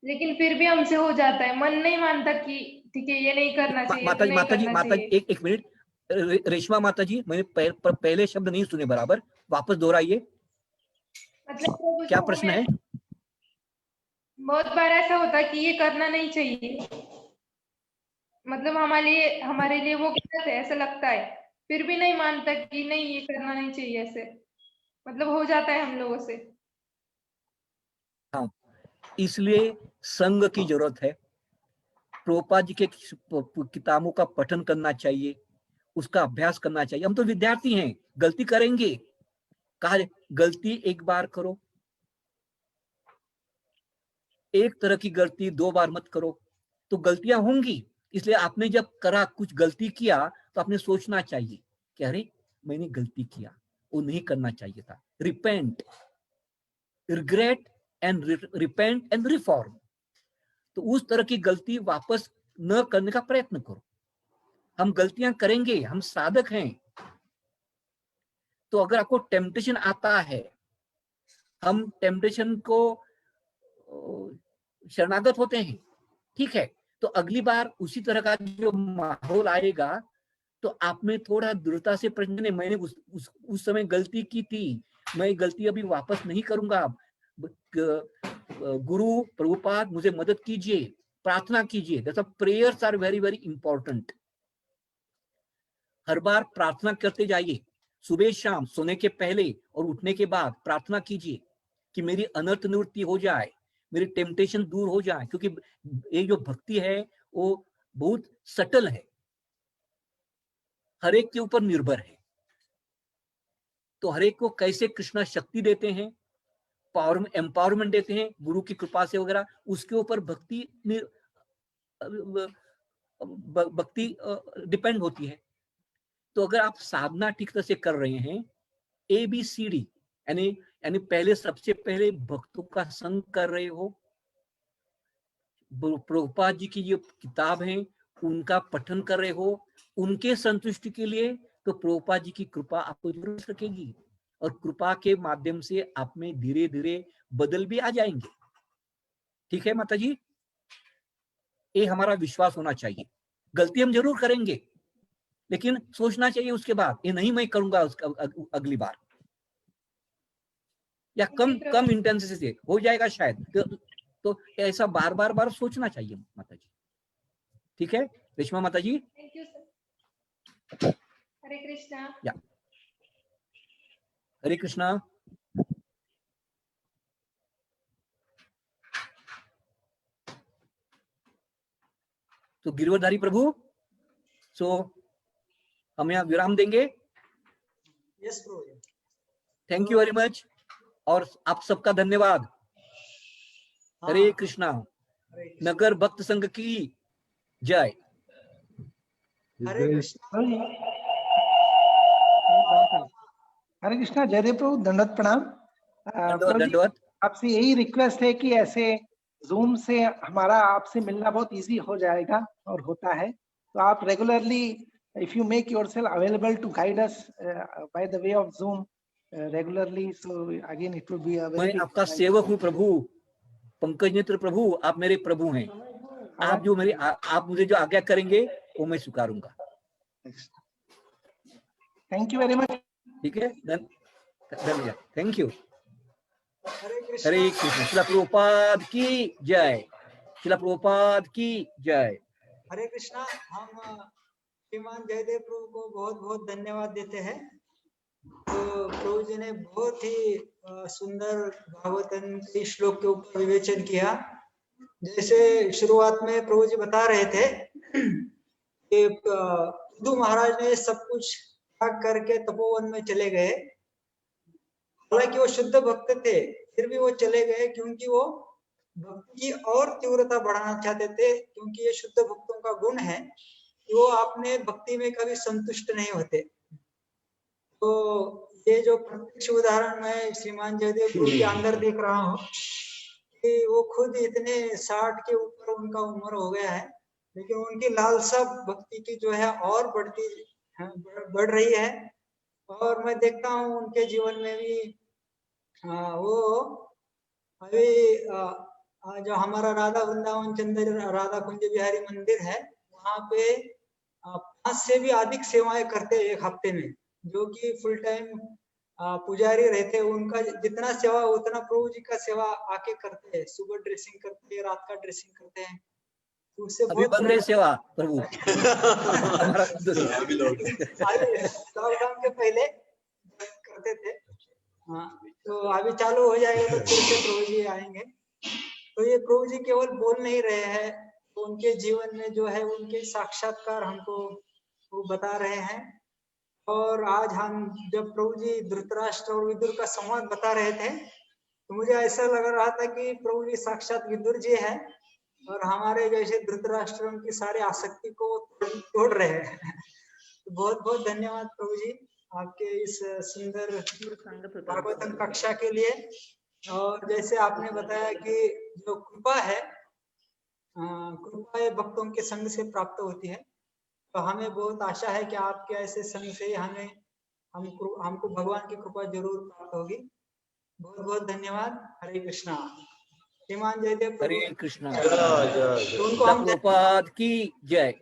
लेकिन फिर भी हमसे हो जाता है, मन नहीं मानता कि ठीक है ये नहीं करना चाहिए, माता जी एक मिनट, रेशमा माता जी, मैंने पहले शब्द नहीं सुने बराबर, वापस दोहराइए। मतलब क्या प्रश्न है? बहुत बार ऐसा होता है कि ये करना नहीं चाहिए, मतलब हमारे लिए वो गलत है ऐसा लगता है, फिर भी नहीं मानता कि नहीं ये करना नहीं चाहिए, ऐसे मतलब हो जाता है हम लोगों से। हाँ, इसलिए संघ की जरूरत है, प्रभुपाद जी के किताबों का पठन करना चाहिए, उसका अभ्यास करना चाहिए। हम तो विद्यार्थी हैं, गलती करेंगे। कहा गलती एक बार करो, एक तरह की गलती 2 बार मत करो, तो गलतियां होंगी। इसलिए आपने जब करा कुछ गलती किया तो आपने सोचना चाहिए कि अरे मैंने गलती किया, वो नहीं करना चाहिए था। Repent, regret and repent and reform. तो उस तरह की गलती वापस न करने का प्रयत्न करो। हम गलतियां करेंगे, हम साधक हैं। तो अगर आपको टेम्पटेशन आता है, हम टेम्पटेशन को शरणागत होते हैं, ठीक है, तो अगली बार उसी तरह का जो माहौल आएगा तो आप में थोड़ा दृढ़ता से प्रश्न, नहीं मैंने उस समय गलती की थी, मैं गलती अभी वापस नहीं करूंगा। गुरु प्रभुपाद मुझे मदद कीजिए, प्रार्थना कीजिए। Prayers are very very important. हर बार प्रार्थना करते जाइए, सुबह शाम, सोने के पहले और उठने के बाद प्रार्थना कीजिए कि मेरी अनर्थ निवृत्ति हो जाए, मेरी टेम्पटेशन दूर हो जाए। क्योंकि ये जो भक्ति है वो बहुत सटल है, हर एक के ऊपर निर्भर है। तो हर एक को कैसे कृष्णा शक्ति देते हैं, पावर एम्पावरमेंट देते हैं गुरु की कृपा से वगैरह, उसके ऊपर भक्ति डिपेंड होती है। तो अगर आप साधना ठीक तरह से कर रहे हैं, ABCD यानी पहले, सबसे पहले भक्तों का संग कर रहे हो, प्रभुपाद जी की जो किताब है उनका पठन कर रहे हो, उनके संतुष्टि के लिए, तो प्रभुपाद जी की कृपा आपको जरूर सकेगी। और कृपा के माध्यम से आप में धीरे धीरे बदल भी आ जाएंगे। ठीक है माता जी, ये हमारा विश्वास होना चाहिए। गलती हम जरूर करेंगे, लेकिन सोचना चाहिए उसके बाद, ये नहीं मैं करूंगा उसका अगली बार, या कम इंटेंसिटी से हो जाएगा शायद। तो ऐसा बार बार सोचना चाहिए माता जी। ठीक है रेशमा माता जी? Thank you sir. Hare Krishna. या हरे कृष्णा। तो गिरवरधारी प्रभु, सो हम यहाँ विराम देंगे। Yes Prabhu. Thank you very much, और आप सबका धन्यवाद। हरे कृष्णा। नगर भक्त संघ की जय। हरे कृष्णा। हरे कृष्णा। जयदेव प्रभु, दंडवत प्रणाम। दंडवत। आपसे यही रिक्वेस्ट है कि ऐसे जूम से हमारा आपसे मिलना बहुत इजी हो जाएगा और होता है, तो आप regularly if you make yourself available to guide us by the way of Zoom regularly, so again it will be a very. मैं आपका सेवक हूँ प्रभु, पंकज नेत्र प्रभु, आप मेरे प्रभु हैं। आप जो मेरी आप मुझे जो आज्ञा करेंगे वो मैं स्वीकारूंगा। Thank you very much. ठीक है, धन्यवाद, थैंक यू। हरे कृष्ण। श्रील प्रभुपाद की जय। श्रील प्रभुपाद की जय। हरे कृष्णा। हम श्रीमान जयदेव प्रभु को बहुत बहुत धन्यवाद देते हैं। तो प्रभु जी ने बहुत ही सुंदर भागवतन के श्लोक के ऊपर विवेचन किया। जैसे शुरुआत में प्रभु जी बता रहे थे कि उद्धव महाराज ने सब कुछ त्याग करके तपोवन में चले गए। हालांकि वो शुद्ध भक्त थे, फिर भी वो चले गए क्योंकि वो भक्ति की और तीव्रता बढ़ाना चाहते थे। क्योंकि ये शुद्ध भक्तों का गुण है कि वो अपने भक्ति में कभी संतुष्ट नहीं होते। तो ये जो प्रत्यक्ष उदाहरण मैं श्रीमान जयदेव प्रभु के अंदर देख रहा हूँ कि वो खुद इतने 60 के ऊपर उनका उम्र हो गया है, लेकिन उनकी लालसा भक्ति की जो है और बढ़ रही है। और मैं देखता हूँ उनके जीवन में भी वो अभी जो हमारा राधा वृंदावन चंद्र राधा कुंज बिहारी मंदिर है, वहाँ पे 5 से भी अधिक सेवाएं करते हैं एक हफ्ते में, जो कि फुल टाइम पुजारी रहते हैं। उनका जितना सेवा उतना प्रभु जी का सेवा आके करते हैं। सुबह ड्रेसिंग करते हैं, रात का ड्रेसिंग करते हैं। तो उससे अभी बन रही सेवा प्रभु। लॉकडाउन के पहले करते थे। हाँ, तो अभी चालू हो जाएगा तो फिर से प्रभु जी आएंगे। तो ये प्रभु जी केवल बोल नहीं रहे हैं, तो उनके जीवन में जो है उनके साक्षात्कार हमको वो बता रहे हैं। और आज हम जब प्रभु जी धृतराष्ट्र और विदुर का संवाद बता रहे थे तो मुझे ऐसा लग रहा था कि प्रभु जी साक्षात विदुर जी है और हमारे जैसे धृतराष्ट्र की सारी आसक्ति को तोड़ रहे हैं। तो बहुत बहुत धन्यवाद प्रभु जी आपके इस सुंदर भागवतम कक्षा के लिए। और जैसे आपने बताया कि जो कृपा है, कृपा ये भक्तों के संग से प्राप्त होती है, तो हमें बहुत आशा है कि आपके ऐसे संग से हमको भगवान की कृपा जरूर प्राप्त होगी। बहुत बहुत धन्यवाद। हरे कृष्णा। श्रीमान जयदेव हरे कृष्णा। जय जय जय। तो उनको हम प्रभुपाद की जय।